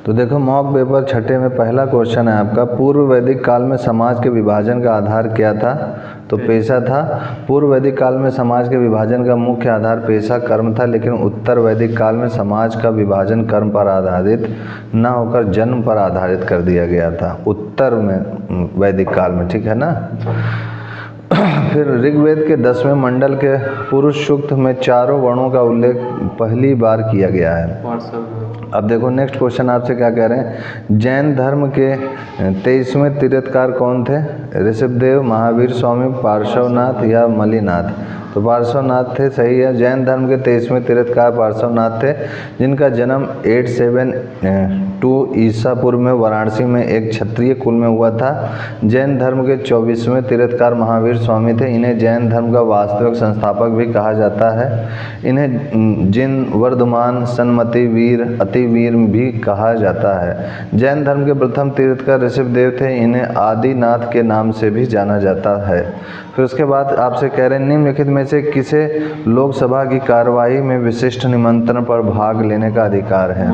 तो देखो mock paper छठे में पहला क्वेश्चन है आपका, पूर्व वैदिक काल में समाज के विभाजन का आधार क्या था? तो पेशा था। पूर्व वैदिक काल में समाज के विभाजन का मुख्य आधार पेशा कर्म था, लेकिन उत्तर वैदिक काल में समाज का विभाजन कर्म पर आधारित न होकर जन्म पर आधारित कर दिया गया था, उत्तर में वैदिक काल में, ठीक है ना। फिर ऋग्वेद के 10वें मंडल के पुरुष सूक्त में चारों वर्णों का उल्लेख पहली बार किया गया है। अब देखो नेक्स्ट क्वेश्चन आपसे क्या कह रहे हैं, जैन धर्म के 23वें तीर्थकार कौन थे? ऋषभदेव, महावीर स्वामी, पार्श्वनाथ या मलिनाथ? तो पार्श्वनाथ थे, सही है। जैन धर्म के 23वें तीर्थकार पार्श्वनाथ थे, जिनका जन्म 872 ईसा पूर्व में वाराणसी में एक क्षत्रिय कुल में हुआ था। जैन धर्म के 24वें तीर्थकार महावीर स्वामी थे। इन्हें जैन धर्म का वास्तविक संस्थापक भी कहा जाता है। इन्हें जिन, वर्धमान, सन्मति, वीर, अतिवीर भी कहा जाता है। जैन धर्म के प्रथम तीर्थकार ऋषभदेव थे। इन्हें आदिनाथ के नाम से भी जाना जाता है। फिर उसके बाद आपसे कह रहे हैं, निम्नलिखित में से किसे लोकसभा की कार्यवाही में विशिष्ट निमंत्रण पर भाग लेने का अधिकार है?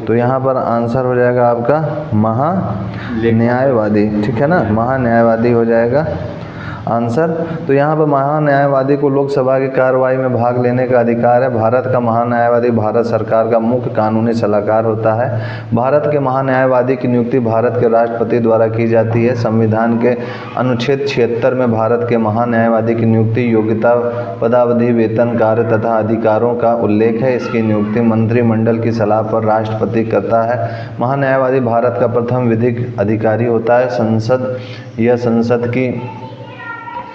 तो यहाँ पर आंसर हो जाएगा आपका महान्यायवादी, ठीक है ना, महान्यायवादी हो जाएगा आंसर। तो यहाँ पर महान्यायवादी को लोकसभा की कार्यवाही में भाग लेने का अधिकार है। भारत का महान्यायवादी भारत सरकार का मुख्य कानूनी सलाहकार होता है। भारत के महान्यायवादी की नियुक्ति भारत के राष्ट्रपति द्वारा की जाती है। संविधान के अनुच्छेद 76 में भारत के महान्यायवादी की नियुक्ति, योग्यता, पदावधि, वेतन, कार्य तथा अधिकारों का उल्लेख है। इसकी नियुक्ति मंत्रिमंडल की सलाह पर राष्ट्रपति करता है। महान्यायवादी भारत का प्रथम विधिक अधिकारी होता है। संसद या संसद की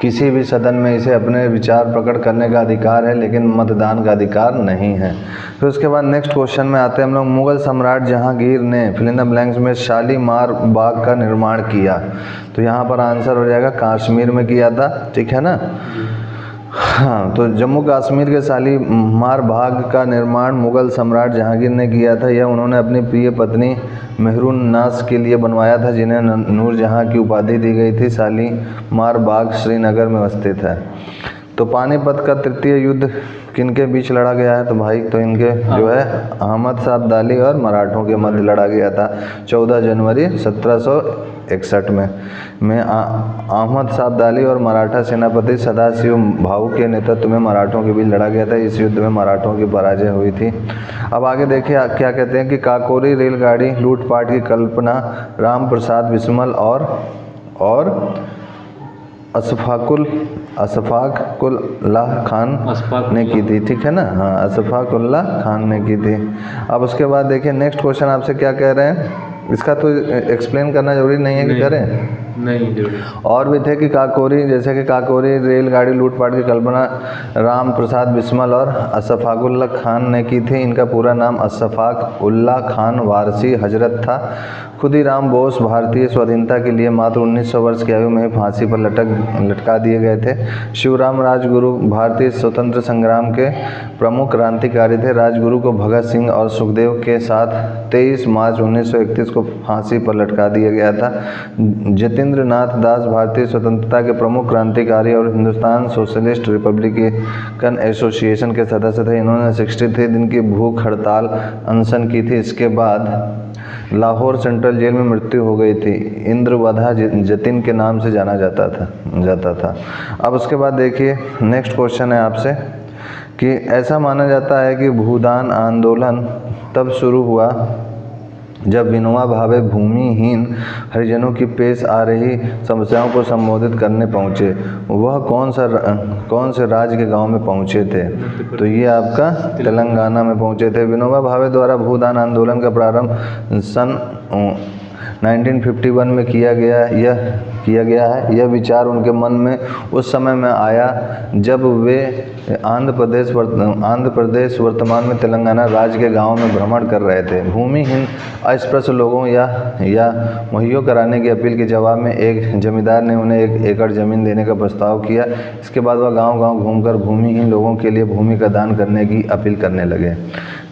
किसी भी सदन में इसे अपने विचार प्रकट करने का अधिकार है, लेकिन मतदान का अधिकार नहीं है। फिर उसके बाद नेक्स्ट क्वेश्चन में आते हैं हम लोग, मुगल सम्राट जहांगीर ने फिल इन द ब्लैंक्स में शालीमार बाग का निर्माण किया। तो यहाँ पर आंसर हो जाएगा कश्मीर में किया था, ठीक है ना। हाँ, तो जम्मू कश्मीर के शालीमार बाग का निर्माण मुगल सम्राट जहांगीर ने किया था। यह उन्होंने अपनी प्रिय पत्नी मेहरुन्नास के लिए बनवाया था, जिन्हें नूरजहां की उपाधि दी गई थी। शालीमार बाग श्रीनगर में स्थित है। तो पानीपत का तृतीय युद्ध किनके बीच लड़ा गया है? तो भाई तो इनके जो है अहमद शाह अब्दाली और मराठों के मध्य लड़ा गया था 14 जनवरी 1761 में अहमद शाह अब्दाली और मराठा सेनापति सदाशिव भाऊ के नेतृत्व में मराठों के बीच लड़ा गया था। इस युद्ध में मराठों की पराजय हुई थी। अब आगे देखिए क्या कहते हैं कि काकोरी रेलगाड़ी लूटपाट की कल्पना राम प्रसाद बिस्मिल और अशफाकुल्लाह खान ने की थी, ठीक है ना। हाँ, अशफाकुल्लाह खान ने की थी। अब उसके बाद देखिए नेक्स्ट क्वेश्चन आपसे क्या कह रहे हैं, इसका तो एक्सप्लेन करना जरूरी नहीं है कि करें, नहीं जरूरी। और भी थे कि काकोरी, जैसे कि काकोरी रेलगाड़ी लूटपाट की कल्पना राम प्रसाद बिस्मिल और अशफाकुल्लाह खान ने की थी। इनका पूरा नाम अशफाक-उल्लाह खान वारसी हजरत था। खुदीराम बोस भारतीय स्वाधीनता के लिए मात्र 1900 वर्ष की आयु में फांसी पर लटका दिए गए थे। शिवराम राजगुरु भारतीय स्वतंत्र संग्राम के प्रमुख क्रांतिकारी थे। राजगुरु को भगत सिंह और सुखदेव के साथ 23 मार्च 1931 को फांसी पर लटका दिया गया था। जतीन्द्र नाथ दास भारतीय स्वतंत्रता के प्रमुख क्रांतिकारी और हिंदुस्तान सोशलिस्ट रिपब्लिकन एसोसिएशन के सदस्य थे। इन्होंने 63 दिन की भूख हड़ताल अनशन की थी। इसके बाद लाहौर सेंट्रल जेल में मृत्यु हो गई थी। इंद्रवधा जतिन के नाम से जाना जाता था। अब उसके बाद देखिए नेक्स्ट क्वेश्चन है आपसे कि ऐसा माना जाता है कि भूदान आंदोलन तब शुरू हुआ जब विनोबा भावे भूमिहीन हरिजनों की पेश आ रही समस्याओं को संबोधित करने पहुँचे। वह कौन से राज्य के गांव में पहुँचे थे? तो ये आपका तेलंगाना में पहुँचे थे। विनोबा भावे द्वारा भूदान आंदोलन का प्रारंभ सन 1951 में किया गया है। यह विचार उनके मन में उस समय में आया जब वे आंध्र प्रदेश वर्तमान में तेलंगाना राज्य के गांवों में भ्रमण कर रहे थे। भूमिहीन अस्पृश्य लोगों या मुहैया कराने की अपील के जवाब में एक जमींदार ने उन्हें 1 एकड़ ज़मीन देने का प्रस्ताव किया। इसके बाद वह गांव-गांव घूमकर भूमिहीन लोगों के लिए भूमि का दान करने की अपील करने लगे।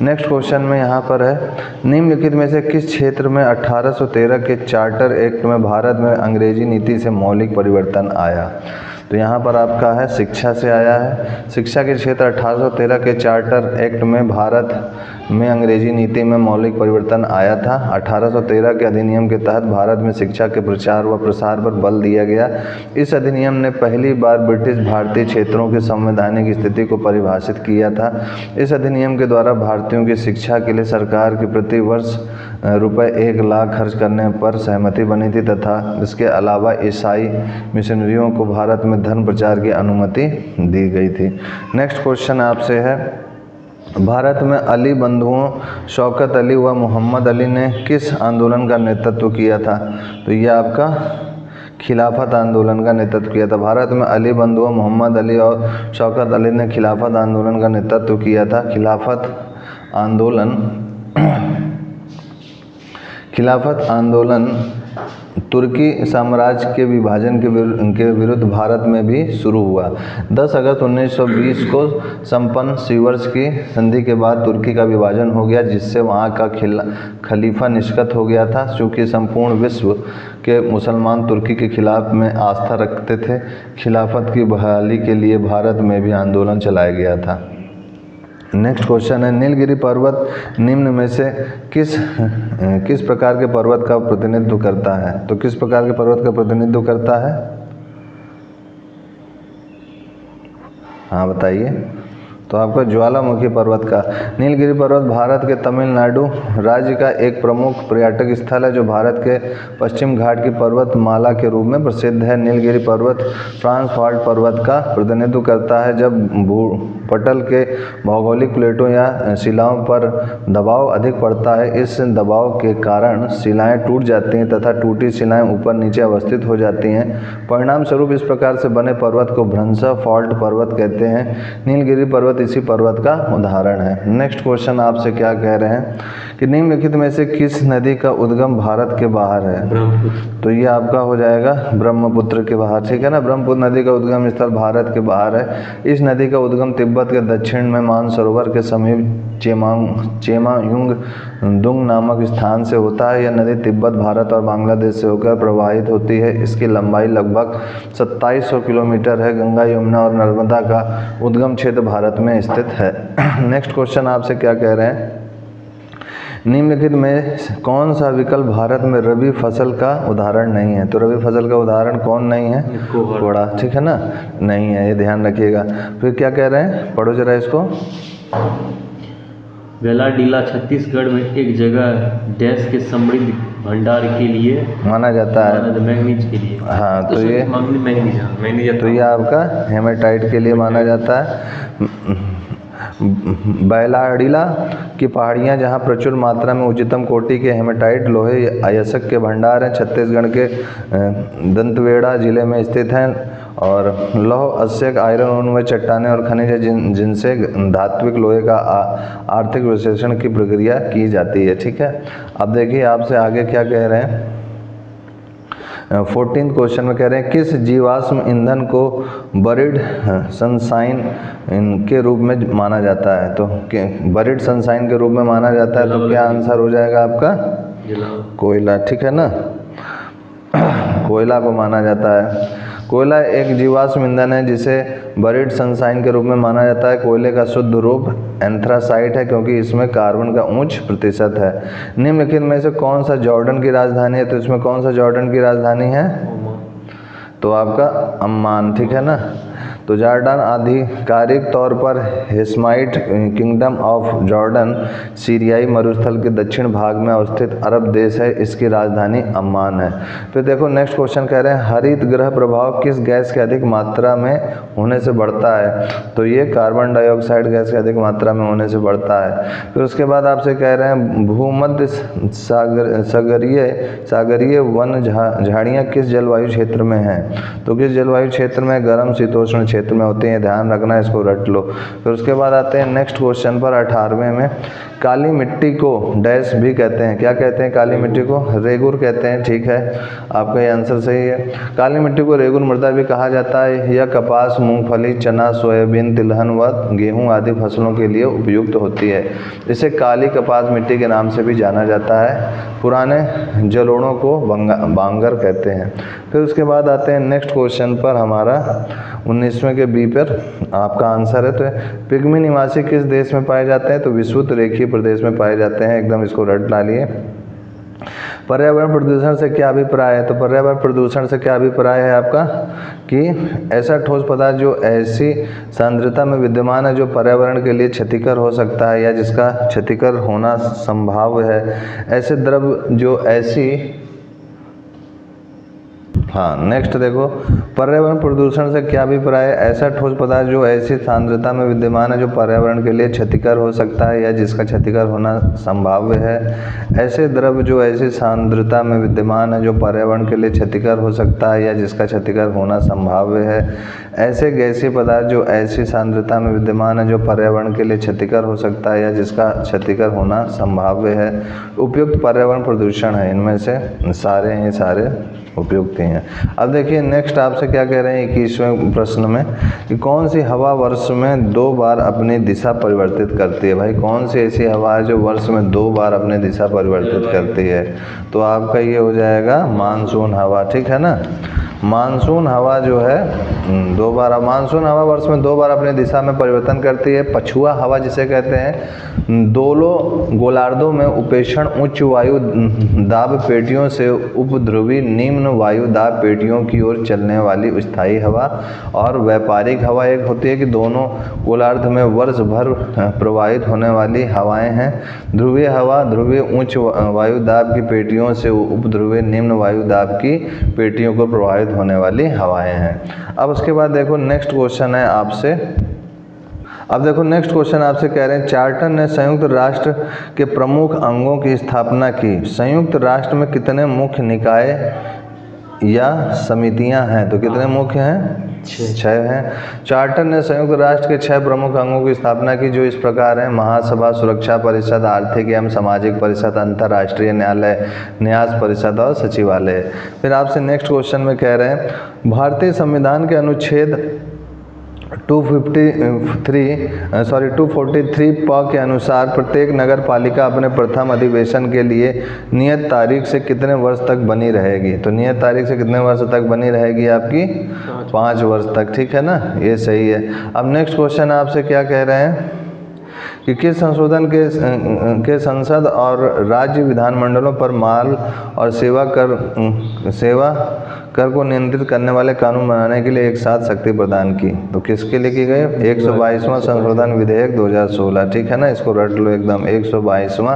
नेक्स्ट क्वेश्चन में यहाँ पर है, निम्नलिखित में से किस क्षेत्र में 1813 के चार्टर एक्ट में भारत में अंग्रेजी नीति से मौलिक परिवर्तन आया? तो यहाँ पर आपका है शिक्षा से आया है। शिक्षा के क्षेत्र 1813 के चार्टर एक्ट में भारत में अंग्रेजी नीति में मौलिक परिवर्तन आया था। 1813 के अधिनियम के तहत भारत में शिक्षा के प्रचार व प्रसार पर बल दिया गया। इस अधिनियम ने पहली बार ब्रिटिश भारतीय क्षेत्रों की संवैधानिक स्थिति को परिभाषित किया था। इस अधिनियम के द्वारा भारतीयों की शिक्षा के लिए सरकार की प्रति वर्ष रुपए 1 लाख खर्च करने पर सहमति बनी थी तथा इसके अलावा ईसाई मिशनरियों को भारत में धर्म प्रचार की अनुमति दी गई थी। नेक्स्ट क्वेश्चन आपसे है, भारत में अली बंधुओं शौकत अली व मोहम्मद अली ने किस आंदोलन का नेतृत्व किया था? तो ये आपका खिलाफत आंदोलन का नेतृत्व किया था। भारत में अली बंधुओं मोहम्मद अली और शौकत अली ने खिलाफत आंदोलन का नेतृत्व किया था। खिलाफत आंदोलन तुर्की साम्राज्य के विभाजन के विरुद्ध भारत में भी शुरू हुआ। 10 अगस्त 1920 को संपन्न सीवर्स की संधि के बाद तुर्की का विभाजन हो गया, जिससे वहाँ का खलीफा निष्कृत हो गया था। चूँकि संपूर्ण विश्व के मुसलमान तुर्की के खिलाफ में आस्था रखते थे, खिलाफत की बहाली के लिए भारत में भी आंदोलन चलाया गया था। नेक्स्ट क्वेश्चन है, नीलगिरी पर्वत निम्न में से किस प्रकार के पर्वत का प्रतिनिधित्व करता है? तो किस प्रकार के पर्वत का प्रतिनिधित्व करता है? हाँ बताइए। तो आपका ज्वालामुखी पर्वत का। नीलगिरी पर्वत भारत के तमिलनाडु राज्य का एक प्रमुख पर्यटक स्थल है, जो भारत के पश्चिम घाट की पर्वतमाला के रूप में प्रसिद्ध है। नीलगिरी पर्वत ट्रांसफाल्ट पर्वत का प्रतिनिधित्व करता है। जब भूपटल के भौगोलिक प्लेटों या शिलाओं पर दबाव अधिक पड़ता है, इस दबाव के कारण शिलाएं टूट जाती हैं तथा टूटी शिलाएं ऊपर नीचे अवस्थित हो जाती हैं। परिणाम स्वरूप इस प्रकार से बने पर्वत को भ्रंश फॉल्ट पर्वत कहते हैं। नीलगिरी पर्वत इसी पर्वत का उदाहरण है। नेक्स्ट क्वेश्चन आपसे क्या कह रहे हैं कि निम्नलिखित में से किस नदी का उद्गम भारत के बाहर है? तो ये आपका हो जाएगा ब्रह्मपुत्र के बाहर, ठीक है ना। ब्रह्मपुत्र नदी का उद्गम स्थल भारत के बाहर है। इस नदी का उद्गम तिब्बत के दक्षिण में मानसरोवर के समीप चेमायुंग दुंग नामक स्थान से होता है। यह नदी तिब्बत, भारत और बांग्लादेश से होकर प्रवाहित होती है। इसकी लंबाई लगभग 2700 किलोमीटर है। गंगा, यमुना और नर्मदा का उद्गम क्षेत्र भारत में स्थित है। नेक्स्ट क्वेश्चन आपसे क्या कह रहे हैं, निम्नलिखित में कौन सा विकल्प भारत में रबी फसल का उदाहरण नहीं है? तो रबी फसल का उदाहरण कौन नहीं है? कोड़ा, ठीक है ना, नहीं है, ये ध्यान रखिएगा। फिर क्या कह रहे हैं, पढ़ो जरा इसको। वेलाडीला छत्तीसगढ़ में एक जगह डैश के समृद्ध भंडार के लिए माना जाता है, मैंगनीज के लिए। हाँ, तो ये मैंगनीज तो ये आपका हेमेटाइट के लिए माना जाता है। बैलाडीला की पहाड़ियाँ जहाँ प्रचुर मात्रा में उच्चतम कोटि के हेमेटाइट लोहे अयस्क के भंडार हैं, छत्तीसगढ़ के दंतेवाड़ा जिले में स्थित हैं। और लौह अयस्क आयरन व चट्टानें और खनिज जिनसे धात्विक लोहे का आर्थिक विश्लेषण की प्रक्रिया की जाती है, ठीक है। अब देखिए आपसे आगे क्या कह रहे हैं। 14th क्वेश्चन में कह रहे हैं किस जीवाश्म ईंधन को बरिड सनशाइन के रूप में माना जाता है? तो बरिड सनशाइन के रूप में माना जाता है, तो क्या आंसर हो जाएगा आपका? कोयला, ठीक है ना, कोयला को माना जाता है। कोयला एक जीवाश्म ईंधन है जिसे बरिड सनशाइन के रूप में माना जाता है। कोयले का शुद्ध रूप एंथ्रासाइट है, क्योंकि इसमें कार्बन का उच्च प्रतिशत है। निम्नलिखित में से कौन सा जॉर्डन की राजधानी है? तो इसमें कौन सा जॉर्डन की राजधानी है? तो आपका अम्मान, ठीक है ना। तो जॉर्डन आधिकारिक तौर पर हेशमाइट किंगडम ऑफ जॉर्डन सीरियाई मरुस्थल के दक्षिण भाग में अवस्थित अरब देश है। इसकी राजधानी अम्मान है। फिर देखो नेक्स्ट क्वेश्चन कह रहे हैं हरित गृह प्रभाव किस गैस के अधिक मात्रा में होने से बढ़ता है? तो ये कार्बन डाइऑक्साइड गैस के अधिक मात्रा में होने से बढ़ता है। फिर उसके बाद आपसे कह रहे हैं भूमध्य सागरीय वन झाड़ियाँ किस जलवायु क्षेत्र में हैं? तो किस जलवायु क्षेत्र में? गर्म शीतोष्ण क्षेत्र में होती हैं, ध्यान रखना, इसको रट लो। फिर उसके बाद आते हैं नेक्स्ट क्वेश्चन पर 18वें में। काली मिट्टी को डैश भी कहते हैं, क्या कहते हैं काली मिट्टी को? रेगुर कहते हैं, ठीक है, आपका ये आंसर सही है। काली मिट्टी को रेगुर मृदा भी कहा जाता है। यह कपास, मूंगफली, चना, सोयाबीन, तिलहन व गेहूं आदि फसलों के लिए उपयुक्त होती है। इसे काली कपास मिट्टी के नाम से भी जाना जाता है। पुराने जलोढ़ों को बांगर कहते हैं। फिर उसके बाद आते हैं नेक्स्ट क्वेश्चन पर, हमारा 19वें के बी पर आपका आंसर है। तो पिग्मी निवासी किस देश में पाए जाते हैं? तो विषुवत रेखीय प्रदेश में पाए जाते हैं, एकदम इसको रट डालिए। पर्यावरण प्रदूषण से क्या अभिप्राय है? तो पर्यावरण प्रदूषण से क्या अभिप्राय है आपका कि ऐसा ठोस पदार्थ जो ऐसी सांद्रता में विद्यमान है जो पर्यावरण के लिए क्षतिकर हो सकता है या जिसका क्षतिकर होना संभाव्य है। ऐसे द्रव जो ऐसी, हाँ नेक्स्ट देखो, पर्यावरण प्रदूषण से क्या अभिप्राय है? ऐसा ठोस पदार्थ जो ऐसी सांद्रता में विद्यमान है जो पर्यावरण के लिए क्षतिकर हो सकता है या जिसका क्षतिकर होना संभाव्य है। ऐसे द्रव जो ऐसी सांद्रता में विद्यमान है जो पर्यावरण के लिए क्षतिकर हो सकता है या जिसका क्षतिकर होना संभाव्य है। ऐसे गैसीय पदार्थ जो ऐसी सांद्रता में विद्यमान है जो पर्यावरण के लिए क्षतिकर हो सकता है या जिसका क्षतिकर होना संभाव्य है। उपयुक्त पर्यावरण प्रदूषण है, इनमें से सारे ये सारे उपयुक्त हैं। अब देखिए नेक्स्ट आपसे क्या कह रहे हैं 21वें प्रश्न में कि कौन सी हवा वर्ष में 2 बार अपनी दिशा परिवर्तित करती है? भाई कौन सी ऐसी हवा है जो वर्ष में 2 बार अपनी दिशा परिवर्तित करती है? तो आपका ये हो जाएगा मानसून हवा, ठीक है ना। मानसून हवा जो है 2 बार, मानसून हवा वर्ष में 2 बार अपनी दिशा में परिवर्तन करती है। पछुआ हवा जिसे कहते हैं, दोनों गोलार्धों में उपेक्षण उच्च वायु दाब पेटियों से उपध्रुवी निम्न वायु दाब पेटियों की ओर चलने वाली स्थायी हवा। और व्यापारिक हवा एक होती है कि दोनों गोलार्ध में वर्ष भर प्रवाहित होने वाली हवाएं हैं। ध्रुवीय हवा ध्रुवीय उच्च वायु दाब की पेटियों से उपध्रुवीय निम्न वायु दाब की पेटियों को प्रभावित होने वाली हवाएं हैं। अब उसके बाद देखो नेक्स्ट क्वेश्चन है आपसे। अब देखो नेक्स्ट क्वेश्चन आपसे कह रहे हैं, चार्टर ने संयुक्त राष्ट्र के प्रमुख अंगों की स्थापना की। संयुक्त राष्ट्र में कितने मुख्य निकाय या समितियां हैं? तो कितने मुख्य हैं? 6 हैं। चार्टर ने संयुक्त राष्ट्र के 6 प्रमुख अंगों की स्थापना की जो इस प्रकार हैं: महासभा, सुरक्षा परिषद, आर्थिक एवं सामाजिक परिषद, अंतर्राष्ट्रीय न्यायालय, न्यास परिषद और सचिवालय। फिर आपसे नेक्स्ट क्वेश्चन में कह रहे हैं, भारतीय संविधान के अनुच्छेद 243 प के अनुसार प्रत्येक नगर पालिका अपने प्रथम अधिवेशन के लिए नियत तारीख से कितने वर्ष तक बनी रहेगी? तो नियत तारीख से कितने वर्ष तक बनी रहेगी आपकी? 5 वर्ष तक, ठीक है ना, ये सही है। अब नेक्स्ट क्वेश्चन आपसे क्या कह रहे हैं कि किस संशोधन के संसद और राज्य विधानमंडलों पर माल और सेवा कर को नियंत्रित करने वाले कानून बनाने के लिए एक साथ शक्ति प्रदान की? तो किसके लिए की गई? 122वां संशोधन विधेयक 2016, ठीक है ना, इसको रट लो एकदम। 122वां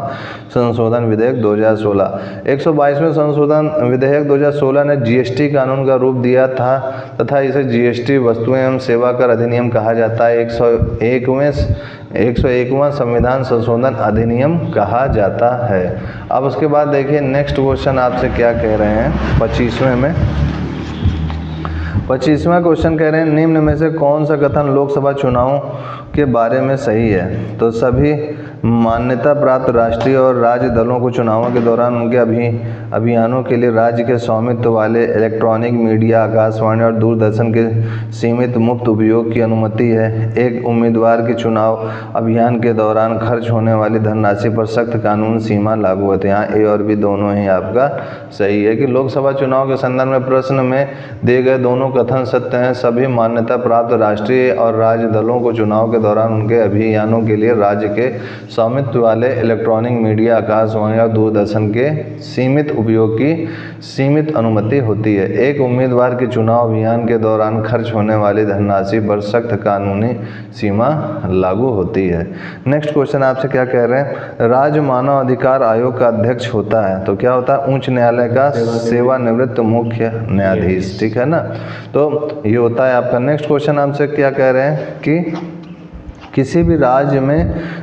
संशोधन विधेयक 2016। 122वें संशोधन विधेयक 2016 ने जीएसटी कानून का रूप दिया था तथा इसे जीएसटी वस्तुएं एवं सेवा कर अधिनियम कहा जाता है। 101वां संविधान संशोधन अधिनियम कहा जाता है। अब उसके बाद देखिए नेक्स्ट क्वेश्चन आपसे क्या कह रहे हैं 25वें में। 25वां क्वेश्चन कह रहे हैं, निम्न में से कौन सा कथन लोकसभा चुनावों के बारे में सही है? तो सभी मान्यता प्राप्त राष्ट्रीय और राज्य दलों को चुनावों के दौरान उनके अभियानों के लिए राज्य के स्वामित्व वाले इलेक्ट्रॉनिक मीडिया, आकाशवाणी और दूरदर्शन के सीमित मुफ्त उपयोग की अनुमति है। एक उम्मीदवार के चुनाव अभियान के दौरान खर्च होने वाली धनराशि पर सख्त कानून सीमा लागू होती है। यहाँ ए और बी दोनों ही आपका सही है कि लोकसभा चुनाव के संदर्भ में प्रश्न में दिए गए दोनों कथन सत्य हैं। सभी मान्यता प्राप्त राष्ट्रीय और राज्य दलों को चुनाव के दौरान उनके अभियानों के लिए राज्य के स्वामित्व वाले इलेक्ट्रॉनिक मीडिया, आकाशवाणी और दूरदर्शन के सीमित उपयोग की सीमित अनुमति होती है। एक उम्मीदवार के चुनाव अभियान के दौरान खर्च होने वाली धनराशि पर सख्त कानूनी सीमा लागू होती है। नेक्स्ट क्वेश्चन आपसे क्या कह रहे हैं, राज्य मानव अधिकार आयोग का अध्यक्ष होता है। तो क्या होता है? उच्च न्यायालय का सेवानिवृत्त मुख्य न्यायाधीश, ठीक है ना। तो ये होता है आपका। नेक्स्ट क्वेश्चन आपसे क्या कह रहे हैं कि किसी भी राज्य में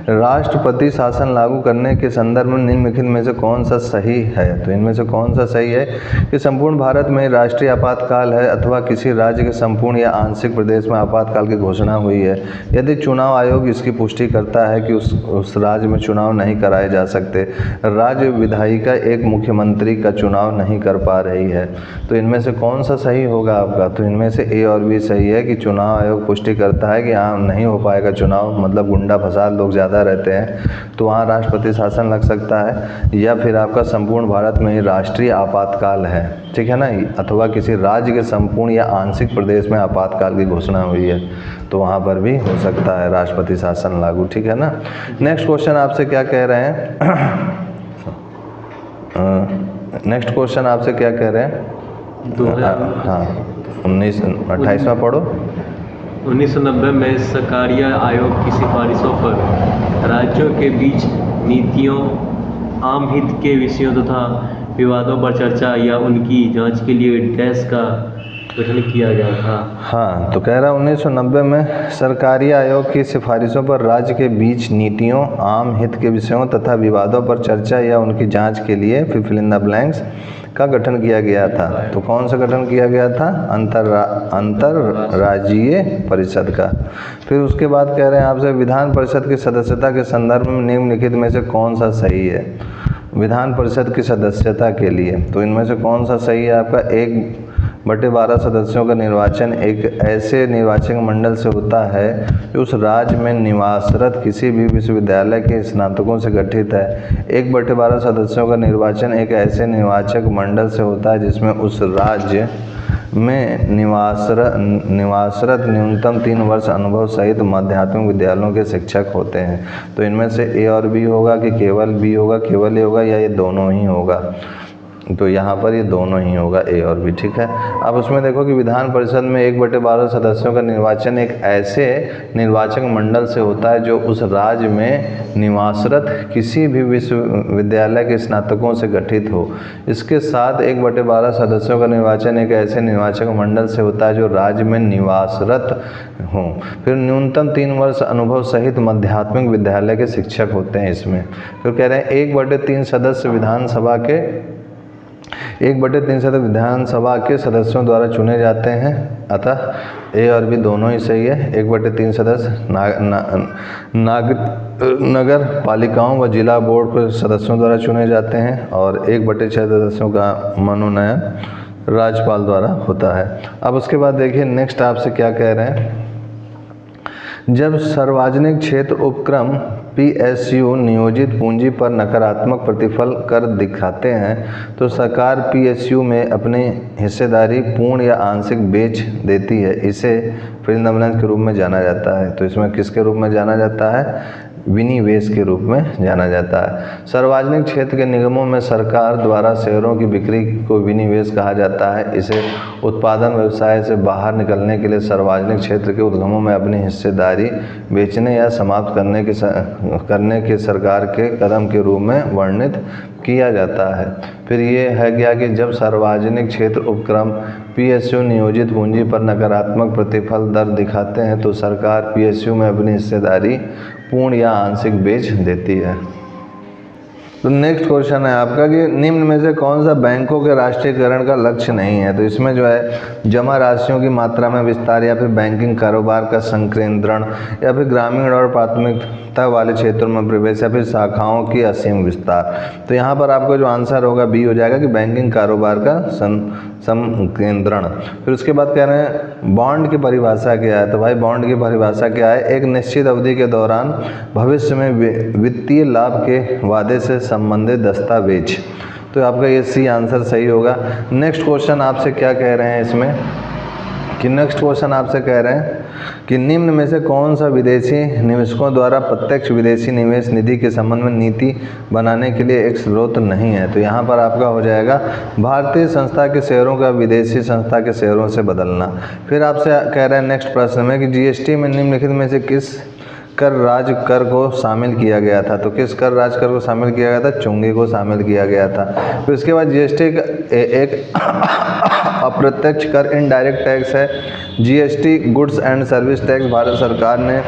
राष्ट्रपति शासन लागू करने के संदर्भ में निम्नलिखित में से कौन सा सही है? तो इनमें से कौन सा सही है कि संपूर्ण भारत में राष्ट्रीय आपातकाल है अथवा किसी राज्य के संपूर्ण या आंशिक प्रदेश में आपातकाल की घोषणा हुई है यदि चुनाव आयोग इसकी पुष्टि करता है कि उस राज्य में चुनाव नहीं कराए जा सकते, राज्य विधायिका एक मुख्यमंत्री का चुनाव नहीं कर पा रही है। तो इनमें से कौन सा सही होगा आपका? तो इनमें से ए और बी सही है कि चुनाव आयोग पुष्टि करता है कि हाँ नहीं हो पाएगा चुनाव, मतलब गुंडा फसाद लोग ज़्यादा रहते हैं तो वहाँ राष्ट्रपति शासन लग सकता है, या फिर आपका संपूर्ण भारत में ही राष्ट्रीय आपातकाल है, ठीक है ना, अथवा किसी राज्य के संपूर्ण या आंशिक प्रदेश में आपातकाल की घोषणा हुई है तो वहाँ पर भी हो सकता है राष्ट्रपति शासन लागू, ठीक है ना। नेक्स्ट क्वेश्चन आपसे क्या कह रहे हैं? नेक्स्ट क्वेश्चन आपसे क्या कह रहे हैं? हाँ 28वां पढ़ो। 1990 में सरकारिया आयोग की सिफारिशों पर राज्यों के बीच नीतियों, आम हित के विषयों तथा विवादों पर चर्चा या उनकी जांच के लिए डैश का गठन किया गया था। हाँ, तो कह रहा है 1990 में सरकारी आयोग की सिफारिशों पर राज्य के बीच नीतियों, आम हित के विषयों तथा विवादों पर चर्चा या उनकी जांच के लिए फिल इन द ब्लैंक्स का गठन किया गया था। तो कौन सा गठन किया गया था? अंतर्राज्यीय परिषद का। फिर उसके बाद कह रहे हैं आपसे विधान परिषद की सदस्यता के संदर्भ में निम्नलिखित में से कौन सा सही है? विधान परिषद की सदस्यता के लिए तो इनमें से कौन सा सही है आपका? 1/12 सदस्यों का निर्वाचन एक ऐसे निर्वाचक मंडल से होता है जो उस राज्य में निवासरत किसी भी विश्वविद्यालय के स्नातकों से गठित है। 1/12 सदस्यों का निर्वाचन एक ऐसे निर्वाचक मंडल से होता है जिसमें उस राज्य में निवासरत न्यूनतम 3 वर्ष अनुभव सहित माध्यमिक विद्यालयों के शिक्षक होते हैं। तो इनमें से ए और बी होगा कि केवल बी होगा, केवल ए होगा, या ये दोनों ही होगा? तो यहाँ पर ये दोनों ही होगा, ए और बी, ठीक है। अब उसमें देखो कि विधान परिषद में 1/12 सदस्यों का निर्वाचन एक ऐसे निर्वाचक मंडल से होता है जो उस राज्य में निवासरत किसी भी विश्वविद्यालय के स्नातकों से गठित हो। इसके साथ 1/12 सदस्यों का निर्वाचन एक ऐसे निर्वाचक मंडल से होता है जो राज्य में निवासरत हों। फिर न्यूनतम 3 वर्ष अनुभव सहित माध्यमिक विद्यालय के शिक्षक होते हैं इसमें। फिर कह रहे हैं 1/3 सदस्य विधानसभा के 1/3 सदस्य विधानसभा के सदस्यों द्वारा चुने जाते हैं। अतः ए और बी दोनों ही सही है। 1/3 सदस्य नगर पालिकाओं व जिला बोर्ड के सदस्यों द्वारा चुने जाते हैं और 1/6 सदस्यों का मनोनयन राज्यपाल द्वारा होता है। अब उसके बाद देखिए नेक्स्ट आपसे क्या कह रहे हैं। जब सार्वजनिक क्षेत्र उपक्रम PSU नियोजित पूंजी पर नकारात्मक प्रतिफल कर दिखाते हैं तो सरकार PSU में अपनी हिस्सेदारी पूर्ण या आंशिक बेच देती है। इसे फिल्म के रूप में जाना जाता है। तो इसमें किसके रूप में जाना जाता है? विनिवेश के रूप में जाना जाता है। सार्वजनिक क्षेत्र के निगमों में सरकार द्वारा शेयरों की बिक्री को विनिवेश कहा जाता है। इसे उत्पादन व्यवसाय से बाहर निकलने के लिए सार्वजनिक क्षेत्र के उद्यमों में अपनी हिस्सेदारी बेचने या समाप्त करने के सरकार के कदम के रूप में वर्णित किया जाता है। फिर ये है क्या कि जब सार्वजनिक क्षेत्र उपक्रम PSU नियोजित पूंजी पर नकारात्मक प्रतिफल दर दिखाते हैं तो सरकार PSU में अपनी हिस्सेदारी पूर्ण या आंशिक बेच देती है। तो नेक्स्ट क्वेश्चन है आपका कि निम्न में से कौन सा बैंकों के राष्ट्रीयकरण का लक्ष्य नहीं है? तो इसमें जो है जमा राशियों की मात्रा में विस्तार या फिर बैंकिंग कारोबार का संकेंद्रण या फिर ग्रामीण और प्राथमिकता वाले क्षेत्रों में प्रवेश या फिर शाखाओं की असीम विस्तार। तो यहाँ पर आपका जो आंसर होगा बी हो जाएगा कि बैंकिंग कारोबार का संकेंद्रण। फिर उसके बाद कह रहे हैं बॉन्ड की परिभाषा क्या है? तो भाई बॉन्ड की परिभाषा क्या है? एक निश्चित अवधि के दौरान भविष्य में वित्तीय लाभ के वादे से संबंधित दस्तावेज। तो आपका ये सी आंसर सही होगा। नेक्स्ट क्वेश्चन आपसे क्या कह रहे हैं इसमें कि नेक्स्ट क्वेश्चन आपसे कह रहे हैं कि निम्न में से कौन सा विदेशी निवेशकों द्वारा प्रत्यक्ष विदेशी निवेश निधि के संबंध में नीति बनाने के लिए एक स्रोत नहीं है? तो यहाँ पर आपका हो जाएगा भारतीय संस्था के शेयरों का विदेशी संस्था के शेयरों से बदलना। फिर आपसे कह रहे हैं नेक्स्ट प्रश्न में कि GST में निम्नलिखित में से किस कर राज कर को शामिल किया गया था? तो किस कर राज कर को शामिल किया गया था? चुंगी को शामिल किया गया था। फिर उसके बाद GST एक अप्रत्यक्ष कर इनडायरेक्ट टैक्स है GST goods and service tax Bharat सरकार ने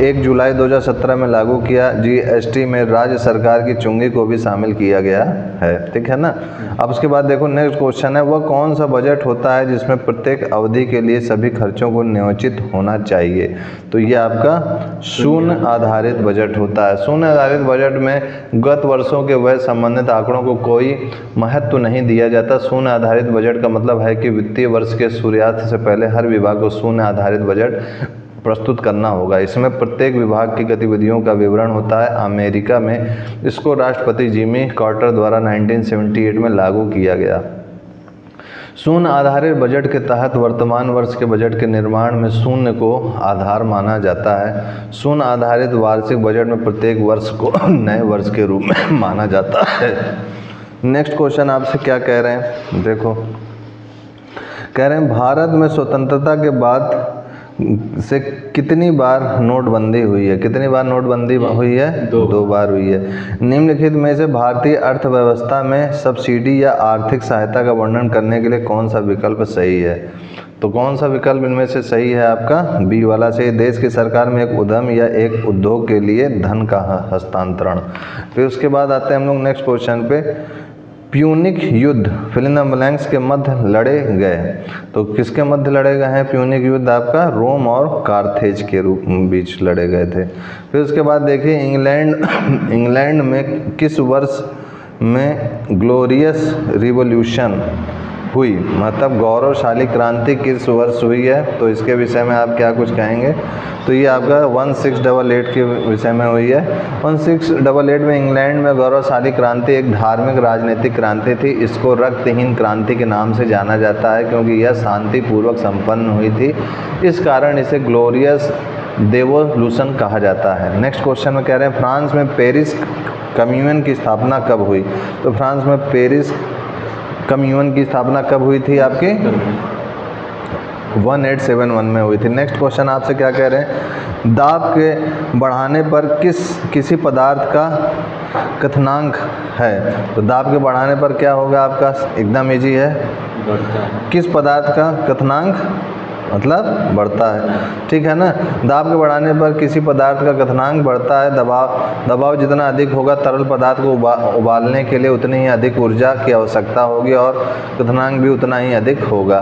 1 जुलाई 2017 में लागू किया। जीएसटी में राज्य सरकार की चुंगी को भी शामिल किया गया है, ठीक है ना। अब उसके बाद देखो नेक्स्ट क्वेश्चन है, वह कौन सा बजट होता है जिसमें प्रत्येक अवधि के लिए सभी खर्चों को नियोजित होना चाहिए? तो ये आपका शून्य आधारित बजट होता है। शून्य आधारित बजट में गत वर्षों के वह संबंधित आंकड़ों को कोई महत्व नहीं दिया जाता। शून्य आधारित बजट का मतलब है कि वित्तीय वर्ष के सूर्यास्त से पहले हर विभाग को शून्य आधारित बजट प्रस्तुत करना होगा। इसमें प्रत्येक विभाग की गतिविधियों का विवरण होता है। अमेरिका में इसको राष्ट्रपति जिमी कार्टर द्वारा 1978 में लागू किया गया। शून्य आधारित बजट के तहत वर्तमान वर्ष के बजट के निर्माण में शून्य को आधार माना जाता है। शून्य आधारित वार्षिक बजट में प्रत्येक वर्ष को नए वर्ष के रूप में माना जाता है। नेक्स्ट क्वेश्चन आपसे क्या कह रहे हैं, देखो कह रहे हैं भारत में स्वतंत्रता के बाद से कितनी बार नोटबंदी हुई है? कितनी बार नोटबंदी हुई है? 2 बार हुई है। निम्नलिखित में से भारतीय अर्थव्यवस्था में सब्सिडी या आर्थिक सहायता का वर्णन करने के लिए कौन सा विकल्प सही है? तो कौन सा विकल्प इनमें से सही है? आपका बी वाला सही। देश की सरकार में एक उद्यम या एक उद्योग के लिए धन का हस्तांतरण। फिर उसके बाद आते हैं हम लोग नेक्स्ट क्वेश्चन पे, प्यूनिक युद्ध फिल इन द ब्लैंक्स के मध्य लड़े गए। तो किसके मध्य लड़े गए हैं? प्यूनिक युद्ध आपका रोम और कार्थेज के बीच लड़े गए थे। फिर उसके बाद देखिए इंग्लैंड में किस वर्ष में ग्लोरियस रिवॉल्यूशन हुई? मतलब गौरवशाली क्रांति किस वर्ष हुई है? तो इसके विषय में आप क्या कुछ कहेंगे? तो ये आपका 1688 के विषय में हुई है। 1688 में इंग्लैंड में गौरवशाली क्रांति एक धार्मिक राजनीतिक क्रांति थी। इसको रक्तहीन क्रांति के नाम से जाना जाता है क्योंकि यह शांतिपूर्वक संपन्न हुई थी। इस कारण इसे ग्लोरियस रिवॉल्यूशन कहा जाता है। नेक्स्ट क्वेश्चन में कह रहे हैं फ्रांस में पेरिस कम्यून की स्थापना कब हुई? तो फ्रांस में पेरिस कम्यून की स्थापना कब हुई थी? आपकी 1871 में हुई थी। नेक्स्ट क्वेश्चन आपसे क्या कह रहे हैं, दाब के बढ़ाने पर किसी पदार्थ का क्वथनांक है? तो दाब के बढ़ाने पर क्या होगा आपका? एकदम इजी है, किस पदार्थ का क्वथनांक मतलब बढ़ता है, ठीक है ना। दाब के बढ़ाने पर किसी पदार्थ का क्वथनांक बढ़ता है। दबाव जितना अधिक होगा तरल पदार्थ को उबालने के लिए उतनी ही अधिक ऊर्जा की आवश्यकता होगी और क्वथनांक भी उतना ही अधिक होगा।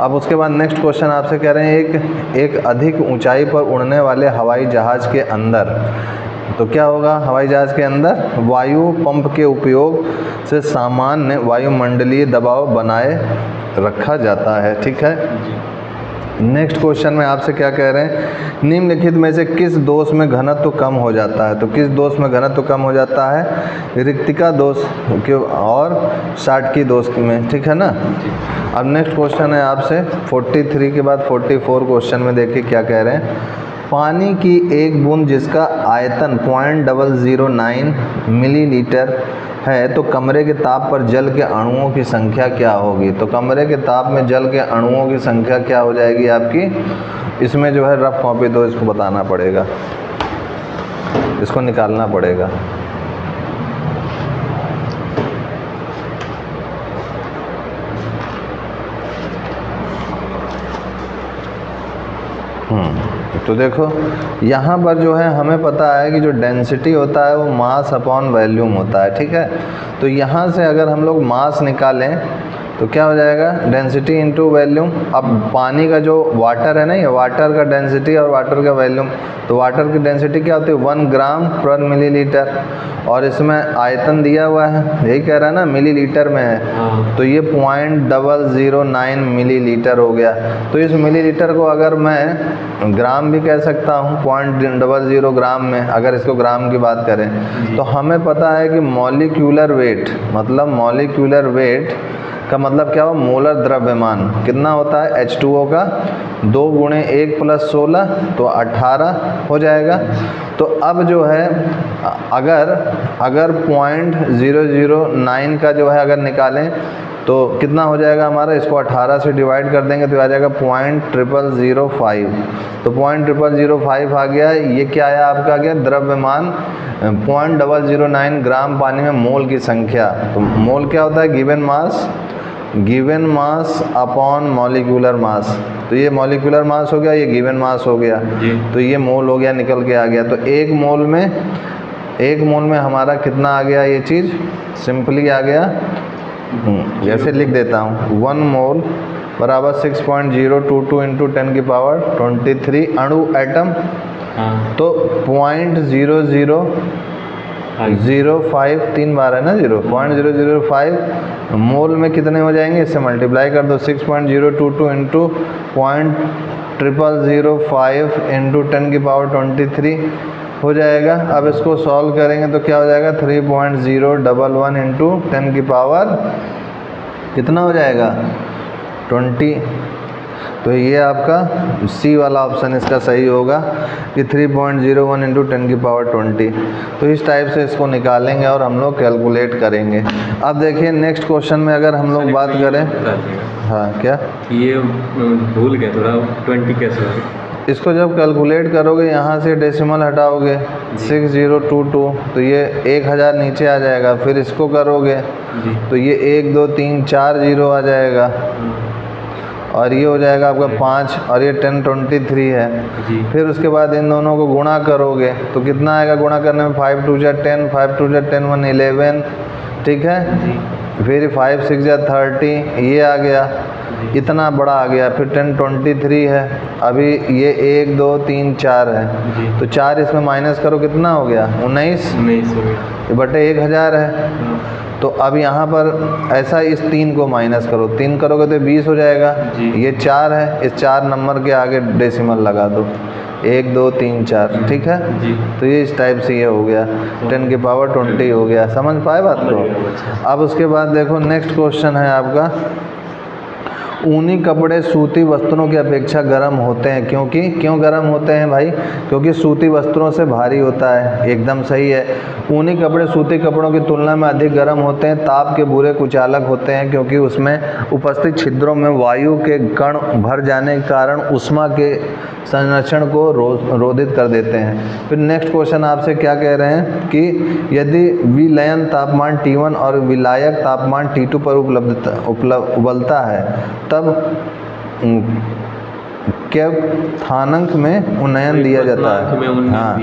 अब उसके बाद नेक्स्ट क्वेश्चन आपसे कह रहे हैं एक अधिक ऊंचाई पर उड़ने वाले हवाई जहाज के अंदर, तो क्या होगा? हवाई जहाज के अंदर वायु पंप के उपयोग से सामान्य वायुमंडलीय दबाव बनाए रखा जाता है, ठीक है। नेक्स्ट क्वेश्चन में आपसे क्या कह रहे हैं, निम्नलिखित में से किस दोष में घनत्व कम हो जाता है? तो किस दोष में घनत्व कम हो जाता है? रिक्तिका दोष के और शाटकी दोष में, ठीक है ना। अब नेक्स्ट क्वेश्चन है आपसे 43 के बाद 44 क्वेश्चन में देखिए क्या कह रहे हैं, पानी की एक बूंद जिसका आयतन 0.009 मिलीलीटर है तो कमरे के ताप पर जल के अणुओं की संख्या क्या होगी? तो कमरे के ताप में जल के अणुओं की संख्या क्या हो जाएगी आपकी? इसमें जो है रफ कॉपी दो, इसको बताना पड़ेगा, इसको निकालना पड़ेगा। तो देखो यहाँ पर जो है हमें पता है कि जो डेंसिटी होता है वो मास अपॉन वॉल्यूम होता है, ठीक है। तो यहाँ से अगर हम लोग मास निकालें तो क्या हो जाएगा? Density into volume. अब पानी का जो वाटर है ना, ये वाटर का डेंसिटी और वाटर का वॉल्यूम, तो वाटर की डेंसिटी क्या होती है? 1 ग्राम पर मिलीलीटर, और इसमें आयतन दिया हुआ है, यही कह रहा है ना, मिलीलीटर में है, तो ये 0.009 मिलीलीटर हो गया। तो इस मिलीलीटर को अगर मैं ग्राम भी कह सकता हूँ, 0.00 ग्राम में अगर इसको ग्राम की बात करें, तो हमें पता है कि मॉलिक्यूलर वेट, मतलब मॉलिक्यूलर वेट का मतलब क्या हो? मोलर द्रव्यमान कितना होता है H2O का? 2 × 1 + 16 तो 18 हो जाएगा। तो अब जो है अगर 0.009 का जो है अगर निकालें तो कितना हो जाएगा हमारा? इसको 18 से डिवाइड कर देंगे तो आ जाएगा 0.0005। तो 0.0005 आ गया। ये क्या आया आपका? गया द्रव्यमान 0.009 ग्राम पानी में मोल की संख्या। तो मोल क्या होता है? Given mass given mass upon molecular mass. तो ये मॉलिक्यूलर मास हो गया, ये गिवन मास हो गया, तो ये मोल हो गया, निकल के आ गया। तो एक मोल में हमारा कितना आ गया, ये चीज़ सिंपली आ गया, जैसे लिख देता हूँ 1 मोल बराबर 6.022 इंटू 10 की पावर 23 अणु एटम। तो 0.0005 3 बार है ना 0.005 मोल में कितने हो जाएंगे, इससे मल्टीप्लाई कर दो 6.022 इंटू 0.0005 इंटू 10 की पावर 23 हो जाएगा। अब इसको सॉल्व करेंगे तो क्या हो जाएगा 3.011 इंटू 10 की पावर कितना हो जाएगा 20। तो ये आपका सी वाला ऑप्शन इसका सही होगा कि 3.01 इंटू 10 की पावर 20। तो इस टाइप से इसको निकालेंगे और हम लोग कैलकुलेट करेंगे। अब देखिए नेक्स्ट क्वेश्चन में अगर हम लोग बात करें, हाँ क्या ये भूल गया थोड़ा 20 कैसे होगा। इसको जब कैलकुलेट करोगे यहाँ से डेसिमल हटाओगे 6022 तो ये 1000 नीचे आ जाएगा। फिर इसको करोगे तो ये 1 2 3 4 0 आ जाएगा और ये हो जाएगा आपका 5 और ये 1023 है। फिर उसके बाद इन दोनों को गुणा करोगे तो कितना आएगा, गुणा करने में 5 2 10 5 2 10 1 11, ठीक है। फिर 5 6 30 ये आ गया, इतना बड़ा आ गया। फिर 1023 है, अभी ये 1 2 3 4 है, तो 4 इसमें माइनस करो कितना हो गया 19 हो गया बटे 1000 है। तो अब यहाँ पर ऐसा इस 3 को माइनस करो, 3 करोगे तो 20 हो जाएगा। ये 4 है, इस 4 नंबर के आगे डेसिमल लगा दो 1 2 3 4, ठीक है। तो ये इस टाइप से ये हो गया 10 की पावर 20 हो गया। समझ पाए बात को। अब उसके बाद देखो नेक्स्ट क्वेश्चन है आपका, ऊनी कपड़े सूती वस्त्रों की अपेक्षा गर्म होते हैं क्यों गर्म होते हैं भाई, क्योंकि सूती वस्त्रों से भारी होता है। एकदम सही है। ऊनी कपड़े सूती कपड़ों की तुलना में अधिक गर्म होते हैं, ताप के बुरे कुचालक होते हैं क्योंकि उसमें उपस्थित छिद्रों में वायु के कण भर जाने के कारण ऊष्मा के संरक्षण को रोधित कर देते हैं। फिर नेक्स्ट क्वेश्चन आपसे क्या कह रहे हैं कि यदि विलयन तापमान T1 और विलायक तापमान T2 पर उबलता है तब क्वथनांक में उन्नयन दिया जाता है। हाँ,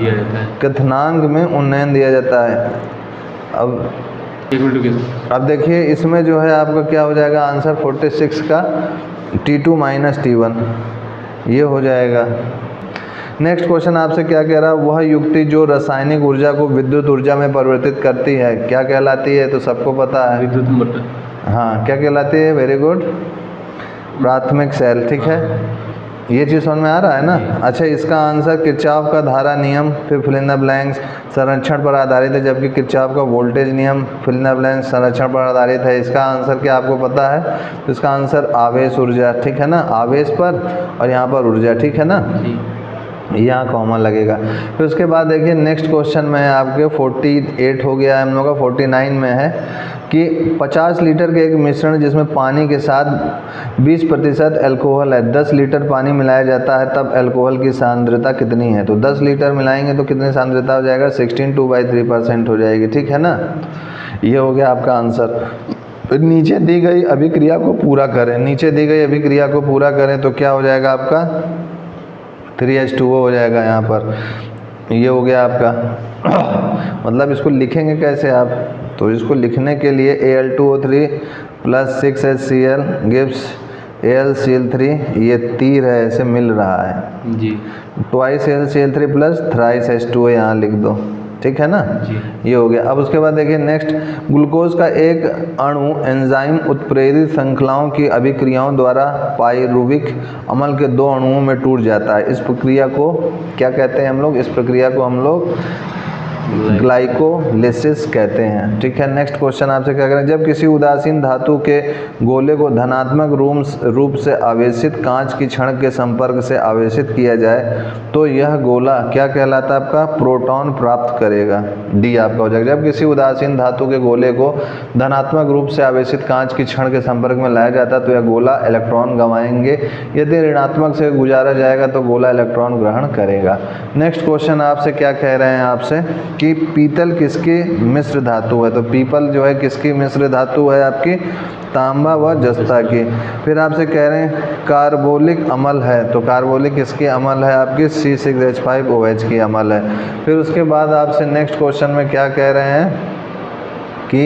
क्वथनांक में उन्नयन दिया जाता है। अब देखिए इसमें जो है आपका क्या हो जाएगा आंसर 46 का T2 माइनस T1 ये हो जाएगा। नेक्स्ट क्वेश्चन आपसे क्या कह रहा है, वह युक्ति जो रासायनिक ऊर्जा को विद्युत ऊर्जा में परिवर्तित करती है क्या कहलाती है, तो सबको पता है विद्युत मोटर। हाँ क्या कहलाती है, वेरी गुड, प्राथमिक सेल, ठीक है। ये चीज़ समझ में आ रहा है ना। अच्छा इसका आंसर किरचॉफ का धारा नियम, फिर फिल इन द ब्लैंक्स संरक्षण पर आधारित है, जबकि किरचॉफ का वोल्टेज नियम फिल इन द ब्लैंक्स संरक्षण पर आधारित है। इसका आंसर क्या आपको पता है, तो इसका आंसर आवेश ऊर्जा, ठीक है ना, आवेश पर और यहाँ पर ऊर्जा, ठीक है ना, यहाँ कॉमन लगेगा। फिर उसके बाद देखिए नेक्स्ट क्वेश्चन में आपके 48 हो गया है, हम लोग का 49 में है कि 50 लीटर के एक मिश्रण जिसमें पानी के साथ 20% अल्कोहल है, 10 लीटर पानी मिलाया जाता है तब अल्कोहल की सांद्रता कितनी है। तो 10 लीटर मिलाएंगे तो कितनी सांद्रता हो जाएगा, 16/3% हो जाएगी, ठीक है ना। ये हो गया आपका आंसर। नीचे दी गई अभिक्रिया को पूरा करें, नीचे दी गई अभिक्रिया को पूरा करें तो क्या हो जाएगा आपका 3H2O हो जाएगा यहाँ पर। ये हो गया आपका मतलब इसको लिखेंगे कैसे आप, तो इसको लिखने के लिए Al2O3 plus 6HCl gives AlCl3, ये तीर है ऐसे मिल रहा है जी, twice AlCl3 plus thrice H2O यहाँ लिख दो, ठीक है ना जी। ये हो गया। अब उसके बाद देखिए नेक्स्ट, ग्लूकोज का एक अणु एंजाइम उत्प्रेरित श्रृंखलाओं की अभिक्रियाओं द्वारा पाइरुविक अम्ल के 2 अणुओं में टूट जाता है। इस प्रक्रिया को क्या कहते हैं हम लोग, इस प्रक्रिया को हम लोग ग्लाइकोलिसिस कहते हैं, ठीक है। नेक्स्ट क्वेश्चन आपसे क्या करें, जब किसी उदासीन धातु के गोले को धनात्मक रूप से आवेशित कांच की छड़ के संपर्क से आवेशित किया जाए तो यह गोला क्या कहलाता है, आपका प्रोटॉन प्राप्त करेगा। डी आपका हो जाएगा। जब किसी उदासीन धातु के गोले को धनात्मक रूप से आवेशित कांच की छड़ के संपर्क में लाया जाता है तो यह गोला इलेक्ट्रॉन गंवाएंगे, यदि ऋणात्मक से गुजारा जाएगा तो गोला इलेक्ट्रॉन ग्रहण करेगा। नेक्स्ट क्वेश्चन आपसे क्या कह रहे हैं, आपसे कि पीतल किसकी मिश्र धातु है, तो पीपल जो है किसकी मिश्र धातु है आपकी, तांबा व जस्ता की। फिर आपसे कह रहे हैं कार्बोलिक अम्ल है, तो कार्बोलिक किसकी अम्ल है आपकी, C6H5OH की अम्ल है। फिर उसके बाद आपसे नेक्स्ट क्वेश्चन में क्या कह रहे हैं कि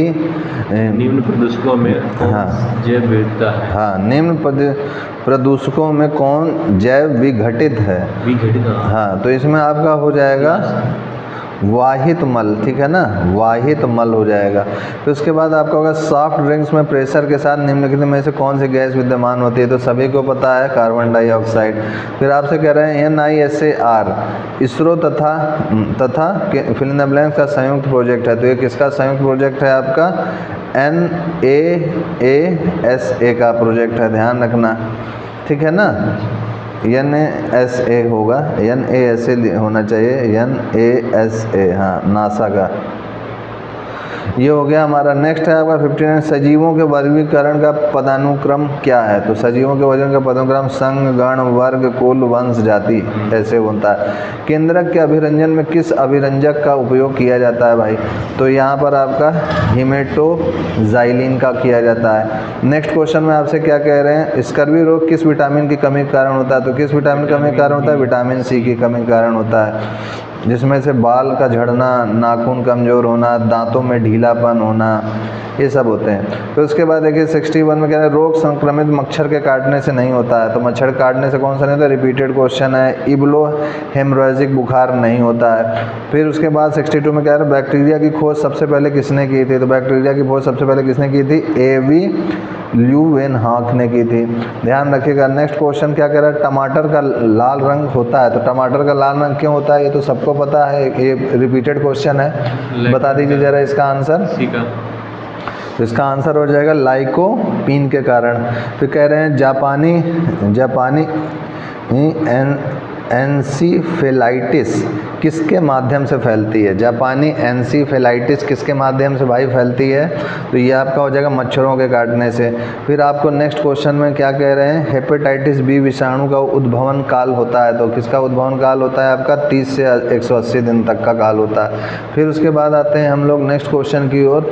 निम्न प्रदूषकों में कौन हाँ। जैव विविधता है। हाँ, निम्न प्रदूषकों में कौन जैव विघटित है। विघटित, हाँ, तो इसमें आपका हो जाएगा वाहित मल, ठीक है ना, वाहित मल हो जाएगा। फिर उसके बाद आपका होगा सॉफ्ट ड्रिंक्स में प्रेशर के साथ निम्नलिखित में से कौन सी गैस विद्यमान होती है, तो सभी को पता है कार्बन डाइऑक्साइड। फिर आपसे कह रहे हैं NISAR इसरो तथा फिल इन द ब्लैंक्स का संयुक्त प्रोजेक्ट है, तो ये किसका संयुक्त प्रोजेक्ट है आपका, NASA का प्रोजेक्ट है, ध्यान रखना, ठीक है ना। NASA होगा, NASA होना चाहिए, NASA, हाँ, नासा का। ये हो गया हमारा। नेक्स्ट है आपका 59 सजीवों के वर्गीकरण का पदानुक्रम क्या है, तो सजीवों के वर्गीकरण का पदानुक्रम संघ, गण, वर्ग, कुल, वंश, जाति ऐसे होता है। केंद्रक के अभिरंजन में किस अभिरंजक का उपयोग किया जाता है भाई, तो यहाँ पर आपका हीमेटोजाइलिन का किया जाता है। नेक्स्ट क्वेश्चन में आपसे क्या कह रहे हैं, स्कर्वी रोग किस विटामिन की कमी के कारण होता है, तो किस विटामिन की कमी के कारण होता है, विटामिन C की कमी के कारण होता है, जिसमें से बाल का झड़ना, नाखून कमज़ोर होना, दांतों में ढीलापन होना, ये सब होते हैं। तो उसके बाद देखिए 61 में कह रहे हैं रोग संक्रमित मच्छर के काटने से नहीं होता है, तो मच्छर काटने से कौन सा नहीं होता, रिपीटेड क्वेश्चन है। इब्लो हेमोरेजिक बुखार नहीं होता है। फिर उसके बाद 62 में कह रहे हैं बैक्टीरिया की खोज सबसे पहले किसने की थी, तो बैक्टीरिया की खोज सबसे पहले किसने की थी, A.V. ल्यूवेनहॉक ने की थी, ध्यान रखिएगा। नेक्स्ट क्वेश्चन क्या कह रहा है, टमाटर का लाल रंग होता है, तो टमाटर का लाल रंग क्यों होता है, ये तो सबको पता है, ये रिपीटेड क्वेश्चन है, बता दीजिए जरा इसका आंसर। तो इसका आंसर हो जाएगा लाइकोपीन के कारण। फिर कह रहे हैं जापानी एन्सीफेलाइटिस किसके माध्यम से फैलती है, जापानी एन्सीफेलाइटिस किसके माध्यम से भाई फैलती है, तो ये आपका हो जाएगा मच्छरों के काटने से। फिर आपको नेक्स्ट क्वेश्चन में क्या कह रहे हैं, हेपेटाइटिस बी विषाणु का उद्भवन काल होता है, तो किसका उद्भवन काल होता है आपका 30 से 180 दिन तक का काल होता है। फिर उसके बाद आते हैं हम लोग नेक्स्ट क्वेश्चन की ओर।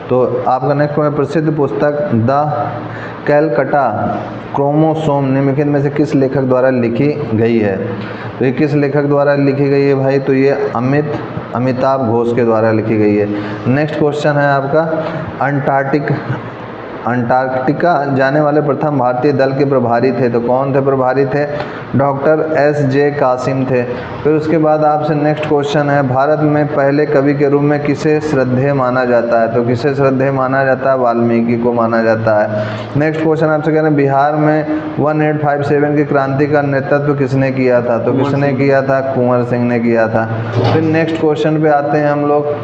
तो आपका नेक्स्ट प्रसिद्ध पुस्तक द कैलकटा क्रोमोसोम निम्नलिखित में से किस लेखक द्वारा लिखी गई है, तो ये किस लेखक द्वारा लिखी गई है भाई, तो ये अमिताभ घोष के द्वारा लिखी गई है। नेक्स्ट क्वेश्चन है आपका अंटार्कटिका जाने वाले प्रथम भारतीय दल के प्रभारी थे, तो कौन थे प्रभारी थे, डॉक्टर S.J. कासिम थे। फिर उसके बाद आपसे नेक्स्ट क्वेश्चन है भारत में पहले कवि के रूप में किसे श्रद्धेय माना जाता है, तो किसे श्रद्धेय माना जाता है, वाल्मीकि को माना जाता है। नेक्स्ट क्वेश्चन आपसे कह रहे हैं बिहार में 1857 की क्रांति का नेतृत्व किसने किया था, तो किसने किया था, कुंवर सिंह ने किया था। फिर नेक्स्ट क्वेश्चन पे आते हैं हम लोग।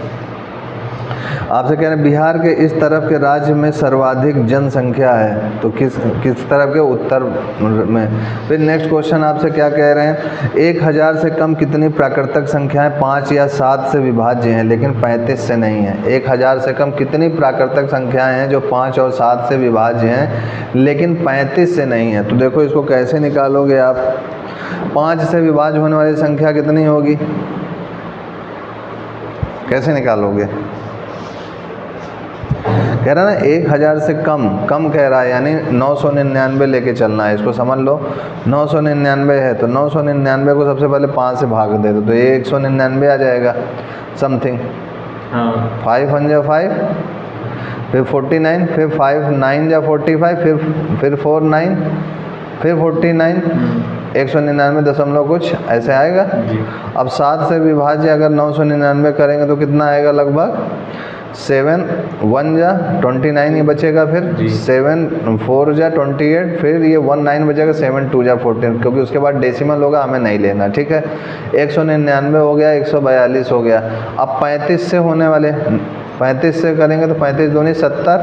आपसे कह रहे हैं बिहार के इस तरफ के राज्य में सर्वाधिक जनसंख्या है, तो किस तरफ के, उत्तर में। फिर नेक्स्ट क्वेश्चन आपसे क्या कह रहे हैं 1000 से कम कितनी प्राकृतिक संख्याएं 5 या 7 से विभाज्य हैं लेकिन 35 से नहीं है। 1000 से कम कितनी प्राकृतिक संख्याएं हैं जो 5 और 7 से विभाज्य हैं लेकिन 35 से नहीं है, तो देखो इसको कैसे निकालोगे आप। 5 से विभाज्य होने वाली संख्या कितनी होगी, कैसे निकालोगे, कह रहा है ना 1000 से कम कह रहा है, यानी 999 लेके चलना है, इसको समझ लो। 999 है तो 999 को सबसे पहले 5 से भाग दे दो तो ये 199 आ जाएगा समथिंग। हाँ 5 1 जा 5, फिर 49, फिर 5 9 जा 45, फिर 4 9, फिर 49, 199 दशमलव कुछ ऐसे आएगा जी। अब 7 से विभाज्य अगर 999 करेंगे तो कितना आएगा, लगभग 7 1 जा 29 ये बचेगा, फिर 7 4 जा 28, फिर ये 1 9 बचेगा, 7 2 जा 14, क्योंकि उसके बाद डेसिमल होगा, हमें नहीं लेना, ठीक है। 199 हो गया, 142 हो गया। अब 35 से होने वाले, 35 से करेंगे तो 35 दूनी 70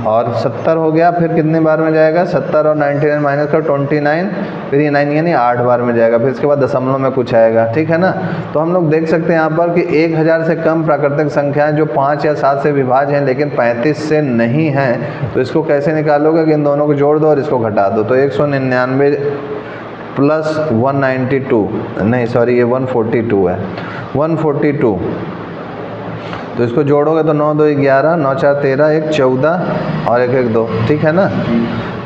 और 70 हो गया, फिर कितने बार में जाएगा, 70 और 99 माइनस कर 29, फिर ये 9 यानी 8 बार में जाएगा, फिर इसके बाद दशमलव में कुछ आएगा, ठीक है ना। तो हम लोग देख सकते हैं यहाँ पर कि 1000 से कम प्राकृतिक संख्याएं जो 5 या 7 से विभाज्य हैं लेकिन 35 से नहीं हैं, तो इसको कैसे निकालोगे कि इन दोनों को जोड़ दो और इसको घटा दो, तो 199 प्लस 192 नहीं सॉरी ये 142 है, 142। तो इसको जोड़ोगे तो 9 2 11, 9 4 13, 1 14 और 1 1 2, ठीक है ना।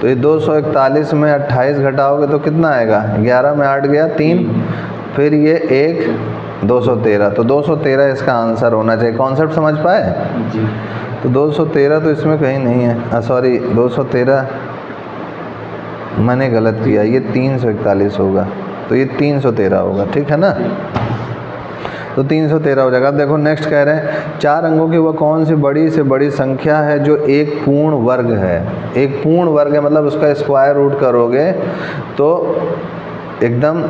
तो ये 241 में 28 घटाओगे तो कितना आएगा, 11 में 8 गया 3, फिर ये 1 213, तो 213 इसका आंसर होना चाहिए। कॉन्सेप्ट समझ पाए जी। तो 213 तो इसमें कहीं नहीं है, सॉरी 213 मैंने गलत किया, ये 341 होगा, तो ये 313 होगा, ठीक है ना। तो 313 हो जाएगा। अब देखो नेक्स्ट कह रहे हैं 4 अंकों की वह कौन सी बड़ी से बड़ी संख्या है जो एक पूर्ण वर्ग है। एक पूर्ण वर्ग है मतलब उसका स्क्वायर रूट करोगे तो एकदम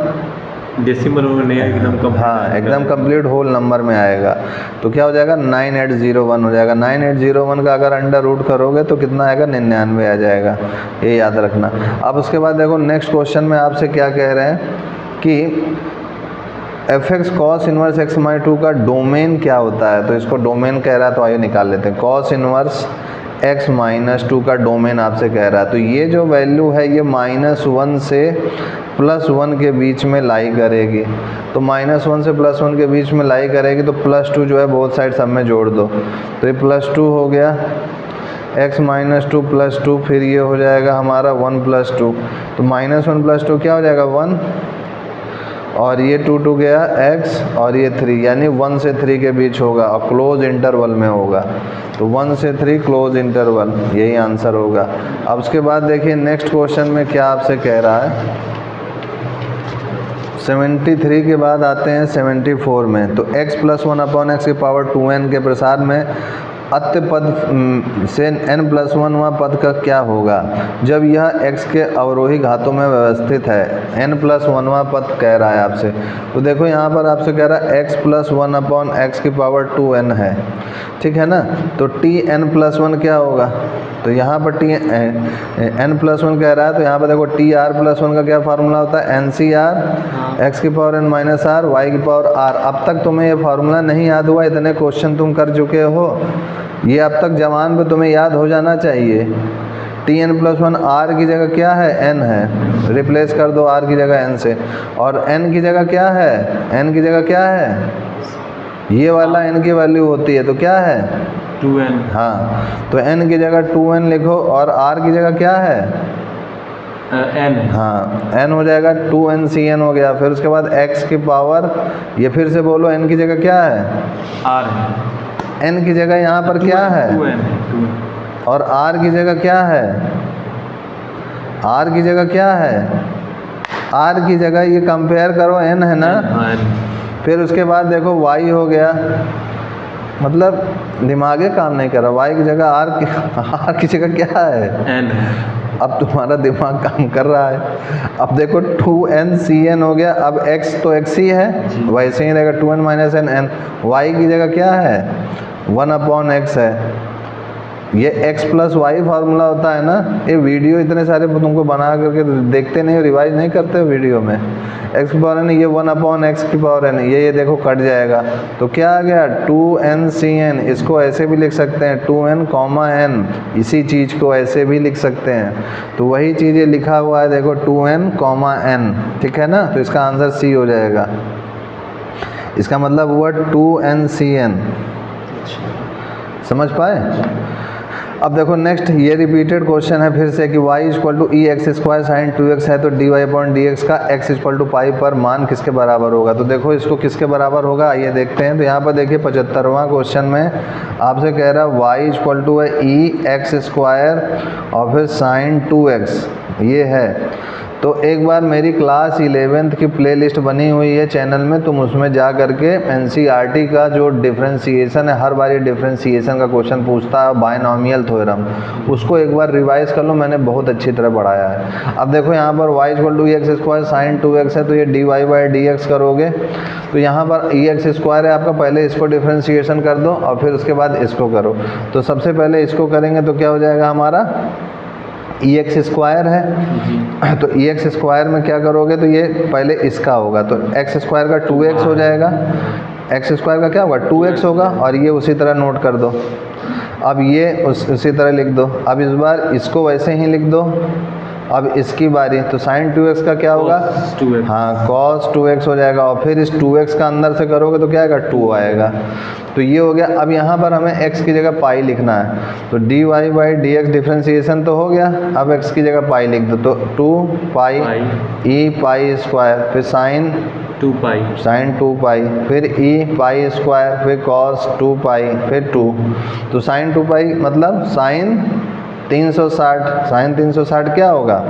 डेसिमल में एकदम कम, हाँ एकदम कंप्लीट होल नंबर में आएगा। तो क्या हो जाएगा 9801 हो जाएगा। 9801 का अगर अंडर रूट करोगे तो कितना आएगा 99 आ जाएगा, ये याद रखना। अब उसके बाद देखो नेक्स्ट क्वेश्चन में आपसे क्या कह रहे हैं कि fx cos इनवर्स x माई 2 का डोमेन क्या होता है। तो इसको डोमेन कह रहा है, तो आइए निकाल लेते हैं। cos इनवर्स x माइनस 2 का डोमेन आपसे कह रहा है, तो ये जो वैल्यू है ये -1 से +1 के बीच में लाई करेगी। तो -1 से +1 के बीच में लाई करेगी तो +2 जो है बोथ साइड सब में जोड़ दो, तो ये +2 हो गया, x माइनस 2 +2, फिर ये हो जाएगा हमारा 1 + 2, तो -1 + 2 क्या हो जाएगा 1, और ये 2 2 गया x और ये 3, यानी 1 से 3 के बीच होगा और क्लोज इंटरवल में होगा। तो 1 से 3 क्लोज इंटरवल, यही आंसर होगा। अब उसके बाद देखिए नेक्स्ट क्वेश्चन में क्या आपसे कह रहा है। 73 के बाद आते हैं 74 में। तो x + 1/x की पावर 2n के प्रसार में अत्य पद से n+1वां पद का क्या होगा जब यह x के अवरोही घातों में व्यवस्थित है। n+1वां पद कह रहा है आपसे। तो देखो यहाँ पर आपसे कह रहा है x + 1/x की पावर 2n है, ठीक है ना। तो tn+1 क्या होगा, तो यहाँ पर n+1 कह रहा है, तो यहाँ पर देखो tr+1 का क्या फार्मूला होता है, NCR x की पावर n - r y की पावर r। अब तक तुम्हें ये फार्मूला नहीं याद हुआ, इतने क्वेश्चन तुम कर चुके हो, ये अब तक जवान पे तुम्हें याद हो जाना चाहिए। tn+1 r की जगह क्या है, n है, रिप्लेस कर दो r की जगह n से, और n की जगह क्या है, n की जगह क्या है, ये वाला n की वैल्यू होती है, तो क्या है 2n। हाँ, तो n की जगह 2n लिखो और r की जगह क्या है n। हाँ n हो जाएगा 2nCn हो गया। फिर उसके बाद x की पावर, ये फिर से बोलो n की जगह क्या है, r है। n की जगह यहाँ पर क्या है 2n और r की जगह क्या है, r की जगह क्या है, r की जगह ये कंपेयर करो n है ना। फिर उसके बाद देखो y हो गया, मतलब दिमागे काम नहीं कर रहा, y की जगह r की जगह क्या है n। अब तुम्हारा दिमाग काम कर रहा है। अब देखो 2nCn हो गया, अब x तो x ही है, वैसे ही रहेगा 2n - n, y की जगह क्या है 1/x है। ये x + y फार्मूला होता है ना। ये वीडियो इतने सारे तुमको बना करके देखते नहीं, रिवाइज नहीं करते विडियो में। x की पावर n, ये 1/x की पावर n, ये देखो कट जाएगा, तो क्या आ गया 2nCn। इसको ऐसे भी लिख सकते हैं 2n, n, इसी चीज़ को ऐसे भी लिख सकते हैं। तो वही चीज़ ये लिखा हुआ है देखो 2n, n, ठीक है ना। तो इसका आंसर C हो जाएगा। इसका मतलब हुआ 2nCn। समझ पाए। अब देखो नेक्स्ट, ये रिपीटेड क्वेश्चन है फिर से कि y = ex² sin 2x है, तो dy/dx का x = पाई पर मान किसके बराबर होगा। तो देखो इसको किसके बराबर होगा आइए देखते हैं। तो यहाँ पर देखिए 75वां क्वेश्चन में आपसे कह रहा है y = ex² और फिर sin 2x ये है। तो एक बार मेरी क्लास 11th की प्लेलिस्ट बनी हुई है चैनल में, तुम उसमें जा करके NCERT का जो डिफरेंशिएशन है, हर बार ये डिफरेंशिएशन का क्वेश्चन पूछता है, बायनॉमियल थ्योरम, उसको एक बार रिवाइज कर लो, मैंने बहुत अच्छी तरह पढ़ाया है। अब देखो यहाँ पर y = ex² sin 2x है, तो ये dy/dx करोगे, तो यहाँ पर ex² है आपका, पहले इसको डिफरेंशिएशन कर दो और फिर उसके बाद इसको करो। तो सबसे पहले इसको करेंगे तो क्या हो जाएगा हमारा ex² है, तो ex² में क्या करोगे, तो ये पहले इसका होगा, तो x² का 2x हो जाएगा, x² का क्या होगा 2x होगा, और ये उसी तरह नोट कर दो। अब ये उसी तरह लिख दो। अब इस बार इसको वैसे ही लिख दो, अब इसकी बारी, तो sin 2x का क्या होगा? cos 2x। हाँ cos 2x हो जाएगा, और फिर इस 2x का अंदर से करोगे तो क्या आएगा? 2 आएगा। तो ये हो गया। अब यहाँ पर हमें x की जगह पाई लिखना है, तो dy बाई dx डिफ्रेंसिएशन तो हो गया। अब x की जगह पाई लिख दो, तो 2 पाई e पाई स्क्वायर, फिर sin 2 पाई, sin 2 पाई, फिर e पाई स्क्वायर, फिर cos 2 पाई, फिर 2। तो sin 2 पाई मतलब sin 360। sin 360 क्या होगा?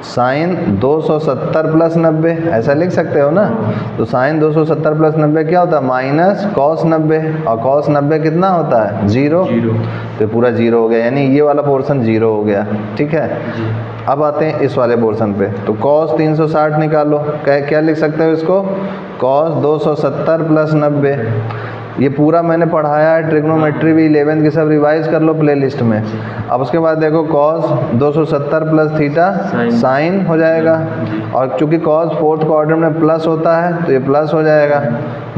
sin 270 प्लस 90, ऐसा लिख सकते हो ना। तो sin 270 प्लस 90 क्या होता है? माइनस cos 90, और cos 90 कितना होता है? 0। तो पूरा 0 हो गया, यानी ये वाला पोर्शन 0 हो गया। ठीक है, अब आते हैं इस वाले पोर्शन पे। तो cos 360 निकालो, क्या लिख सकते हो इसको? cos 270 plus 90। ये पूरा मैंने पढ़ाया है, ट्रिग्नोमेट्री भी 11th की सब रिवाइज कर लो प्लेलिस्ट में। अब उसके बाद देखो cos 270 प्लस थीटा साइन हो जाएगा, और चूंकि cos फोर्थ क्वाड्रेंट में प्लस होता है तो ये प्लस हो जाएगा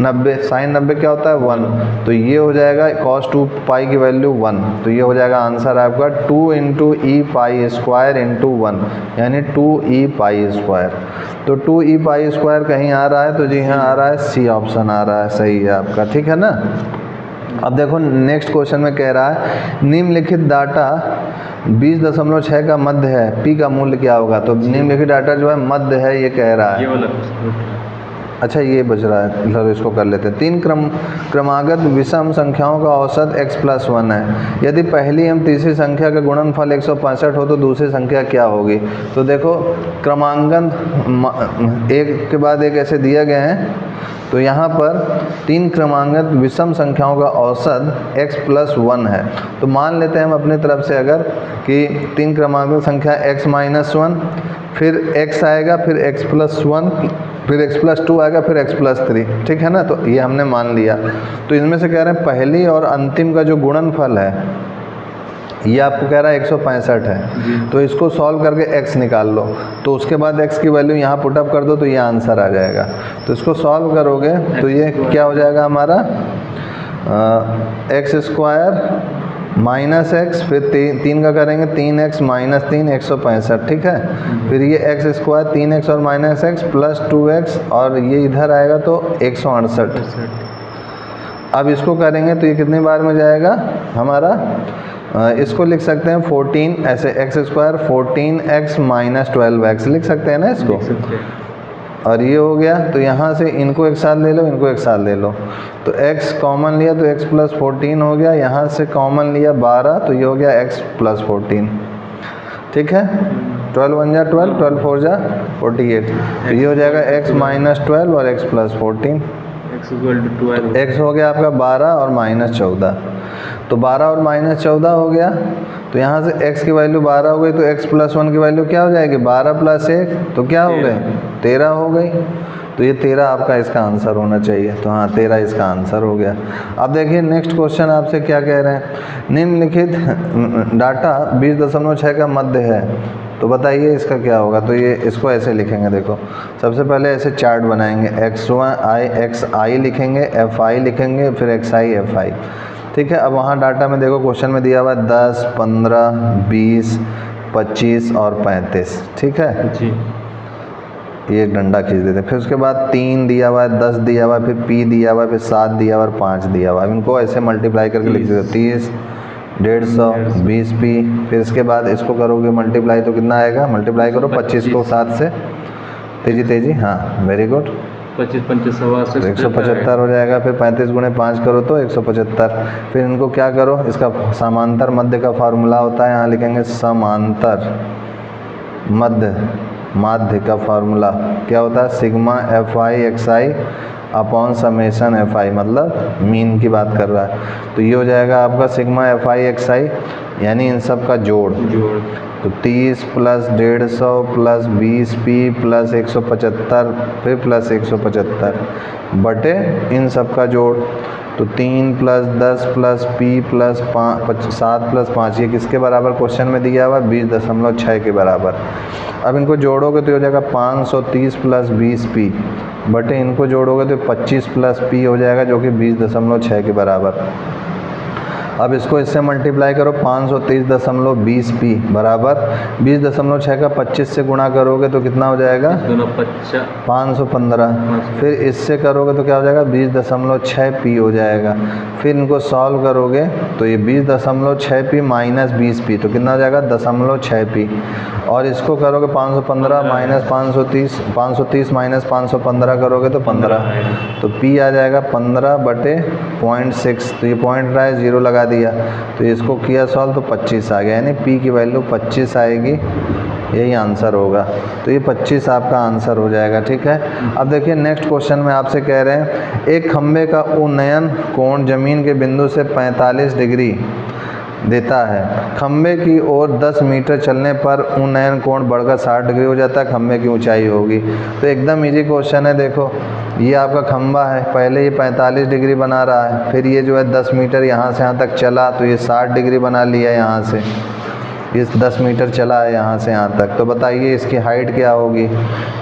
90। साइन 90 क्या होता है? 1। तो ये हो जाएगा cos 2 पाई की वैल्यू 1। तो ये हो जाएगा आंसर आपका 2 इंटू ई पाई स्क्वायर इंटू 1, यानी 2e पाई स्क्वायर। तो 2e पाई स्क्वायर कहीं आ रहा है? तो जी हाँ आ रहा है, सी ऑप्शन आ रहा है, सही है आपका। ठीक है ना। अब देखो नेक्स्ट क्वेश्चन में कह रहा है निम्नलिखित डाटा 20.6 का मध्य है, पी का मूल्य क्या होगा? तो निम्नलिखित डाटा जो है मध्य है, ये कह रहा है। अच्छा ये बच रहा है, चलो इसको कर लेते हैं। 3 क्रमागत विषम संख्याओं का औसत x प्लस 1 है। यदि पहली एवं तीसरी संख्या का गुणनफल 165 हो तो दूसरी संख्या क्या होगी? तो देखो क्रमांकन एक के बाद एक ऐसे दिए गए हैं, तो यहाँ पर 3 क्रमागत विषम संख्याओं का औसत x प्लस 1 है। तो मान लेते हैं हम अपनी तरफ से अगर कि 3 क्रमागत संख्या x माइनस 1, फिर x आएगा, फिर x प्लस 1, फिर x प्लस 2 आएगा, फिर x प्लस 3। ठीक है ना। तो ये हमने मान लिया। तो इनमें से कह रहे हैं पहली और अंतिम का जो गुणनफल है ये आपको कह रहा है 165 है। तो इसको सॉल्व करके x निकाल लो, तो उसके बाद x की वैल्यू यहाँ पुटअप कर दो, तो ये आंसर आ जाएगा। तो इसको सॉल्व करोगे तो ये क्या हो जाएगा हमारा? x स्क्वायर माइनस एक्स, फिर 3 का करेंगे 3x माइनस 3 165। ठीक है, फिर ये x स्क्वायर 3x और माइनस x प्लस 2x, और ये इधर आएगा तो 168। अब इसको करेंगे तो ये कितनी बार में जाएगा हमारा? इसको लिख सकते हैं 14 ऐसे, x square 14x minus 12x लिख सकते हैं ना इसको। और ये हो गया, तो यहाँ से इनको एक साथ ले लो, इनको एक साथ ले लो। तो x कॉमन लिया तो x प्लस 14 हो गया, यहाँ से कॉमन लिया 12, तो ये हो गया x प्लस 14। ठीक है, 12 1 जा 12, 12 4 जा 48। तो ये हो जाएगा x माइनस 12 और x प्लस 14। x हो गया आपका 12 और माइनस 14। तो 12 और माइनस 14 हो गया, तो यहाँ से x की वैल्यू 12 हो गई, तो x प्लस 1 की वैल्यू क्या हो जाएगी? 12 प्लस 1 तो क्या हो गए? 13 हो गई। तो ये 13 आपका इसका आंसर होना चाहिए। तो हाँ 13 इसका आंसर हो गया। अब देखिए नेक्स्ट क्वेश्चन आपसे क्या कह रहे हैं? निम्नलिखित डाटा 20.6 का मध्य है, तो बताइए इसका क्या होगा? तो ये इसको ऐसे लिखेंगे, देखो सबसे पहले ऐसे चार्ट बनाएंगे, xi लिखेंगे, fi लिखेंगे, फिर xi fi। ठीक है, अब वहाँ डाटा में देखो क्वेश्चन में दिया हुआ है 10, 15, 20, 25 और 35। ठीक है जी, ये एक डंडा खींच देते हैं। फिर उसके बाद 3 दिया हुआ है, 10 दिया हुआ है, फिर p दिया हुआ है, फिर 7 दिया हुआ है और 5 दिया हुआ है। इनको ऐसे मल्टीप्लाई करके लिख देते 30, 150, 20p। फिर इसके बाद इसको करोगे मल्टीप्लाई तो कितना आएगा? मल्टीप्लाई करो 25 को 7 से, तेजी, हाँ वेरी गुड, 25 25 175 हो जाएगा। फिर 35 गुणे 5 करो तो 175। फिर इनको क्या करो, इसका समांतर मध्य का फार्मूला होता है, यहाँ लिखेंगे समांतर माध्य का फार्मूला क्या होता है? Sigma fi xi upon summation fi, मतलब मीन की बात कर रहा है। तो ये हो जाएगा आपका सिग्मा fi xi, यानी इन सब का जोड़। तो 30 प्लस 150 प्लस 20p प्लस 175 फिर प्लस 175 बटे इन सब का जोड़। तो 3 plus 10 plus p plus 7 plus 5, ये किसके बराबर क्वेश्चन में दिया हुआ? 20.6 के बराबर। अब इनको जोड़ोगे तो हो जाएगा 530 प्लस 20p बटे इनको जोड़ोगे तो 25 प्लस p हो जाएगा, जो कि 20.6 के बराबर। अब इसको इससे मल्टीप्लाई करो 530.20p बराबर 20.6 का 25 से गुणा करोगे तो कितना हो जाएगा 515। फिर इससे करोगे तो क्या हो जाएगा 20.6p हो जाएगा। फिर इनको सॉल्व करोगे तो ये 20.6p माइनस 20p तो कितना हो जाएगा 0.6p। और इसको करोगे 515 माइनस 530 माइनस 515 करोगे तो 15 तो p आ जाएगा 15/0.6। तो ये पॉइंट रहा है 0 लगा दिया तो इसको किया सॉल्व तो 25 आ गया, यानी p की वैल्यू 25 आएगी, यही आंसर होगा। तो ये 25 आपका आंसर हो जाएगा। ठीक है, अब देखिए नेक्स्ट क्वेश्चन में आपसे कह रहे हैं एक खंभे का उन्नयन कोण जमीन के बिंदु से 45 डिग्री देता है। खंभे की ओर 10 मीटर चलने पर उन्नयन कोण बढ़कर 60 डिग्री हो जाता है, खंभे की ऊंचाई होगी। तो एकदम इजी क्वेश्चन है। देखो ये आपका खंभा है, पहले ये 45 डिग्री बना रहा है, फिर ये जो है 10 मीटर यहाँ से यहाँ तक चला तो ये 60 डिग्री बना लिया यहाँ से, ये 10 मीटर चला है यहाँ से यहाँ तक। तो बताइए इसकी हाइट क्या होगी।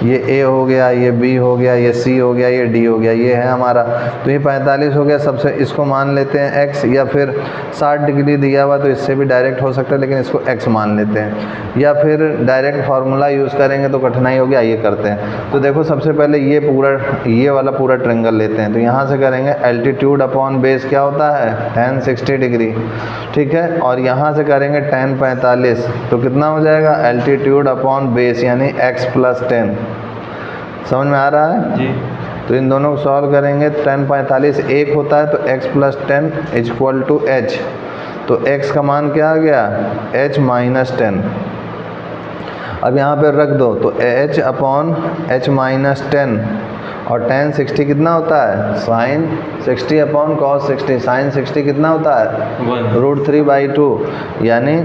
ये ए हो गया, ये बी हो गया, ये सी हो गया, ये डी हो गया, ये है हमारा। तो ये 45 हो गया, सबसे इसको मान लेते हैं एक्स, या फिर 60 डिग्री दिया हुआ तो इससे भी डायरेक्ट हो सकता है, लेकिन इसको एक्स मान लेते हैं, या फिर डायरेक्ट फार्मूला यूज़ करेंगे तो कठिनाई होगी। आइए करते हैं। तो देखो सबसे पहले ये वाला पूरा ट्रायंगल लेते हैं। तो यहाँ से करेंगे एल्टीट्यूड अपॉन बेस क्या होता है tan 60 डिग्री, ठीक है। और यहाँ से करेंगे tan 45 तो कितना हो जाएगा एल्टीट्यूड अपॉन बेस यानी x प्लस 10। समझ में आ रहा है जी। तो इन दोनों को सॉल्व करेंगे। tan 45 1 होता है तो x plus 10 equal to h। तो x का मान क्या आ गया h माइनस 10। अब यहाँ पे रख दो तो h अपॉन h माइनस 10 और tan 60 कितना होता है साइन 60 अपॉन कॉस 60। साइन 60 कितना होता है √3/2 यानी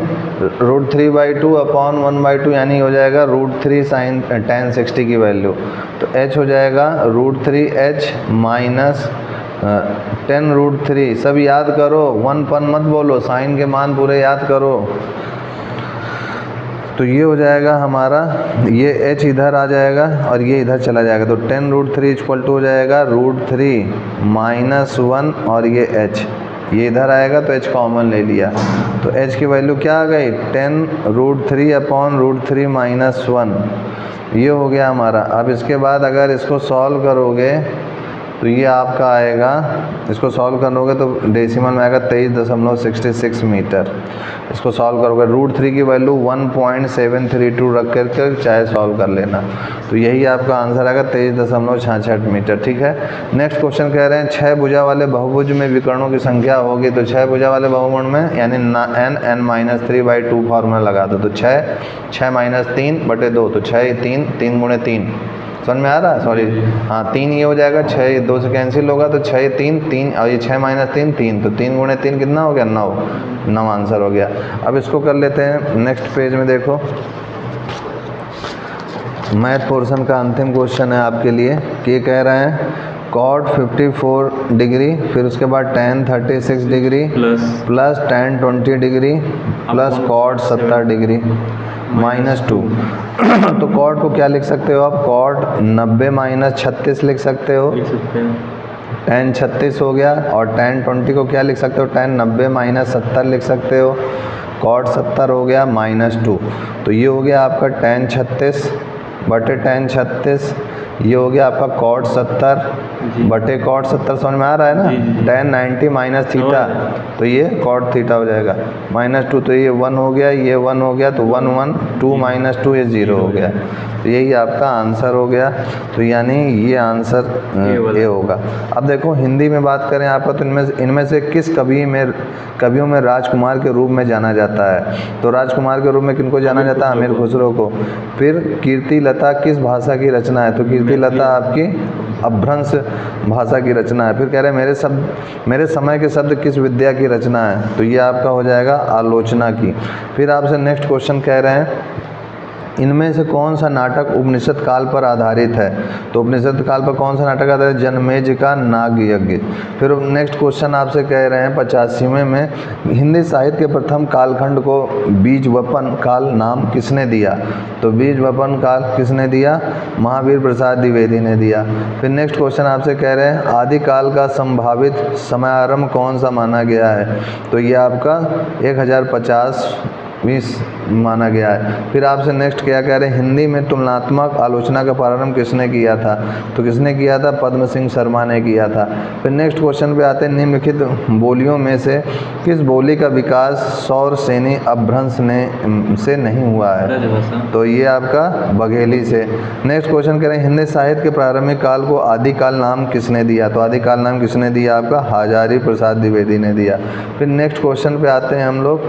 √3/2 अपॉन 1/2 यानी हो जाएगा √3 साइन tan 60 की वैल्यू। तो h हो जाएगा √3h माइनस 10√3। सब याद करो, 1 पन मत बोलो, साइन के मान पूरे याद करो। तो ये हो जाएगा हमारा, ये h इधर आ जाएगा और ये इधर चला जाएगा। तो 10√3 इक्वल टू हो जाएगा √3 माइनस 1 और ये h, ये इधर आएगा तो h कॉमन ले लिया। तो h की वैल्यू क्या आ गई 10√3 अपॉन √3 माइनस 1, ये हो गया हमारा। अब इसके बाद अगर इसको सॉल्व करोगे तो ये आपका आएगा, इसको सॉल्व करोगे तो डेसिमल में आएगा 23.66 मीटर। इसको सॉल्व करोगे √3 की वैल्यू 1.732 रख कर चाहे सॉल्व कर लेना। तो यही आपका आंसर आएगा 23.66 मीटर। ठीक है, नेक्स्ट क्वेश्चन कह रहे हैं 6 भुजा वाले बहुभुज में विकर्णों की संख्या होगी। तो 6 भुजा वाले बहुभुज में यानी n-3/2 फार्मूला लगा दो। तो 6 माइनस 3/2 तो 6 3 3 गुणे 3। समझ में आ रहा है, सॉरी हाँ 3 ये हो जाएगा, 6 2 से कैंसिल होगा तो 6 3 3 और ये 6 माइनस 3 3 तो 3 गुणे 3 कितना हो गया 9 आंसर हो गया। अब इसको कर लेते हैं नेक्स्ट पेज में। देखो मैथ पोर्शन का अंतिम क्वेश्चन है आपके लिए कि ये कह रहे हैं cot 54 डिग्री, फिर उसके बाद tan 36 degree plus tan 20 degree plus cot 70 degree minus 2। तो cot को क्या लिख सकते हो आप, cot 90 माइनस 36 लिख सकते हो, tan 36 हो गया। और tan 20 को क्या लिख सकते हो, tan 90 माइनस 70 लिख सकते हो, cot 70 हो गया माइनस 2। तो ये हो गया आपका tan 36 बटे tan 36, ये हो गया आपका cot 70 बटे cot 70। समझ में आ रहा है ना, tan 90 माइनस थीटा तो ये cot थीटा हो जाएगा माइनस 2। तो ये 1 हो गया, ये 1 हो गया, तो 1 1 2 माइनस 2 ये 0 हो गया। तो यही आपका आंसर हो गया। तो यानी ये आंसर ए होगा। अब देखो हिंदी में बात करें आपका, तो इनमें से किस कवियों में राजकुमार के रूप में जाना जाता है। तो राजकुमार के रूप में किनको जाना जाता है, अमीर खुसरो को। फिर कीर्ति लता किस भाषा की रचना है, तो कीर्ति लता आपकी अपभ्रंश भाषा की रचना है। फिर कह रहे हैं मेरे समय के शब्द किस विद्या की रचना है, तो ये आपका हो जाएगा आलोचना की। फिर आपसे नेक्स्ट क्वेश्चन कह रहे हैं इनमें से कौन सा नाटक उपनिषद काल पर आधारित है? तो उपनिषद काल पर कौन सा नाटक आधारित है? जनमेज का नाग यज्ञ। फिर नेक्स्ट क्वेश्चन आपसे कह रहे हैं 85वें में, हिंदी साहित्य के प्रथम कालखंड को बीजवपन काल नाम किसने दिया? तो बीजवपन काल किसने दिया? महावीर प्रसाद द्विवेदी ने दिया। फिर नेक्स्ट क्वेश्चन आपसे कह रहे हैं आदिकाल का संभावित समयारंभ कौन सा माना गया है? तो ये आपका 1050 माना गया है। फिर आपसे नेक्स्ट क्या कह रहे हैं, हिंदी में तुलनात्मक आलोचना का प्रारंभ किसने किया था? तो किसने किया था? पद्म सिंह शर्मा ने किया था। फिर नेक्स्ट क्वेश्चन पे आते हैं, निम्नलिखित बोलियों में से किस बोली का विकास सौर सेनी अपभ्रंश से नहीं हुआ है? तो ये आपका बघेली से। नेक्स्ट क्वेश्चन कह रहे हैं हिंदी साहित्य के प्रारंभिक काल को आदिकाल नाम किसने दिया? तो आदिकाल नाम किसने दिया? आपका हजारी प्रसाद द्विवेदी ने दिया। फिर नेक्स्ट क्वेश्चन पे आते हैं हम लोग,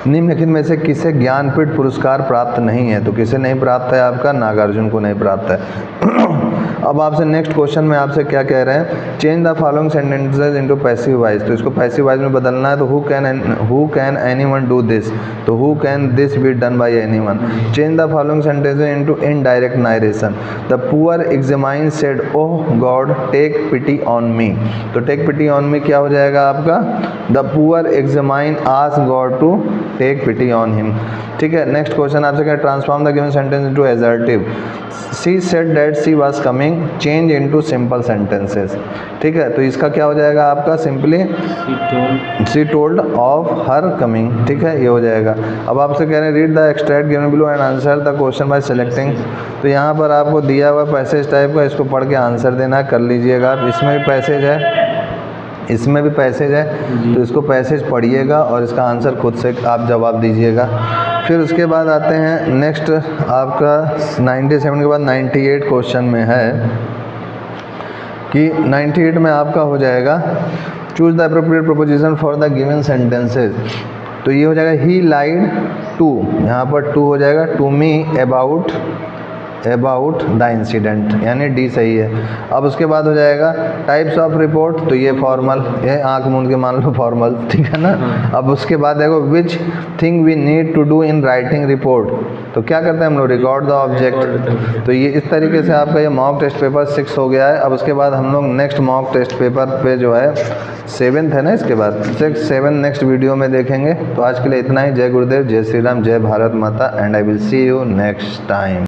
निम्नलिखित में से किसे ज्ञानपीठ पुरस्कार प्राप्त नहीं है? तो किसे नहीं प्राप्त है? आपका नागार्जुन को नहीं प्राप्त है। अब आपसे नेक्स्ट क्वेश्चन में आपसे क्या कह रहे हैं, change the following sentences into passive voice. तो इसको पैसिव वॉइस में बदलना है। तो who can anyone do this? तो who can this be done by anyone? Change the following sentences into indirect narration. The poor examinee said oh God take pity on me. तो take pity on me क्या हो जाएगा आपका? The poor examinee ask God to take pity on him. ठीक है। Next question आपसे क्या, transform the given sentence into assertive. She said that she was coming, change into simple sentences. ठीक है। तो इसका क्या हो जाएगा आपका? Simply she told of her coming. ठीक है, ये हो जाएगा। अब आपसे कह रहे हैं read the extract given below and answer the question by selecting. तो यहाँ पर आपको दिया हुआ पैसेज टाइप का, इसको पढ़ के आंसर देना है, कर लीजिएगा आप। इसमें भी पैसेज है, इसमें भी पैसेज है, तो इसको पैसेज पढ़िएगा और इसका आंसर खुद से आप जवाब दीजिएगा। फिर उसके बाद आते हैं नेक्स्ट आपका 97 के बाद 98 क्वेश्चन में है कि 98 में आपका हो जाएगा choose the appropriate proposition for the given sentences. तो ये हो जाएगा ही लाइड टू, यहाँ पर टू हो जाएगा, to me about the incident, यानी डी सही है। अब उसके बाद हो जाएगा टाइप्स ऑफ रिपोर्ट। तो ये फॉर्मल, ये आंख मूंद के मान लो फॉर्मल, ठीक है ना। अब उसके बाद देखो which thing we need to do in writing report. तो क्या करते हैं हम लोग? Record the object. तो ये इस तरीके से आपका ये मॉक टेस्ट पेपर 6 हो गया है। अब उसके बाद हम लोग नेक्स्ट मॉक टेस्ट पेपर पे जो है 7th है ना, इसके बाद 6, 7 नेक्स्ट वीडियो में देखेंगे। तो आज के लिए इतना ही। जय गुरुदेव, जय श्री राम, जय भारत माता, and I will see you next time.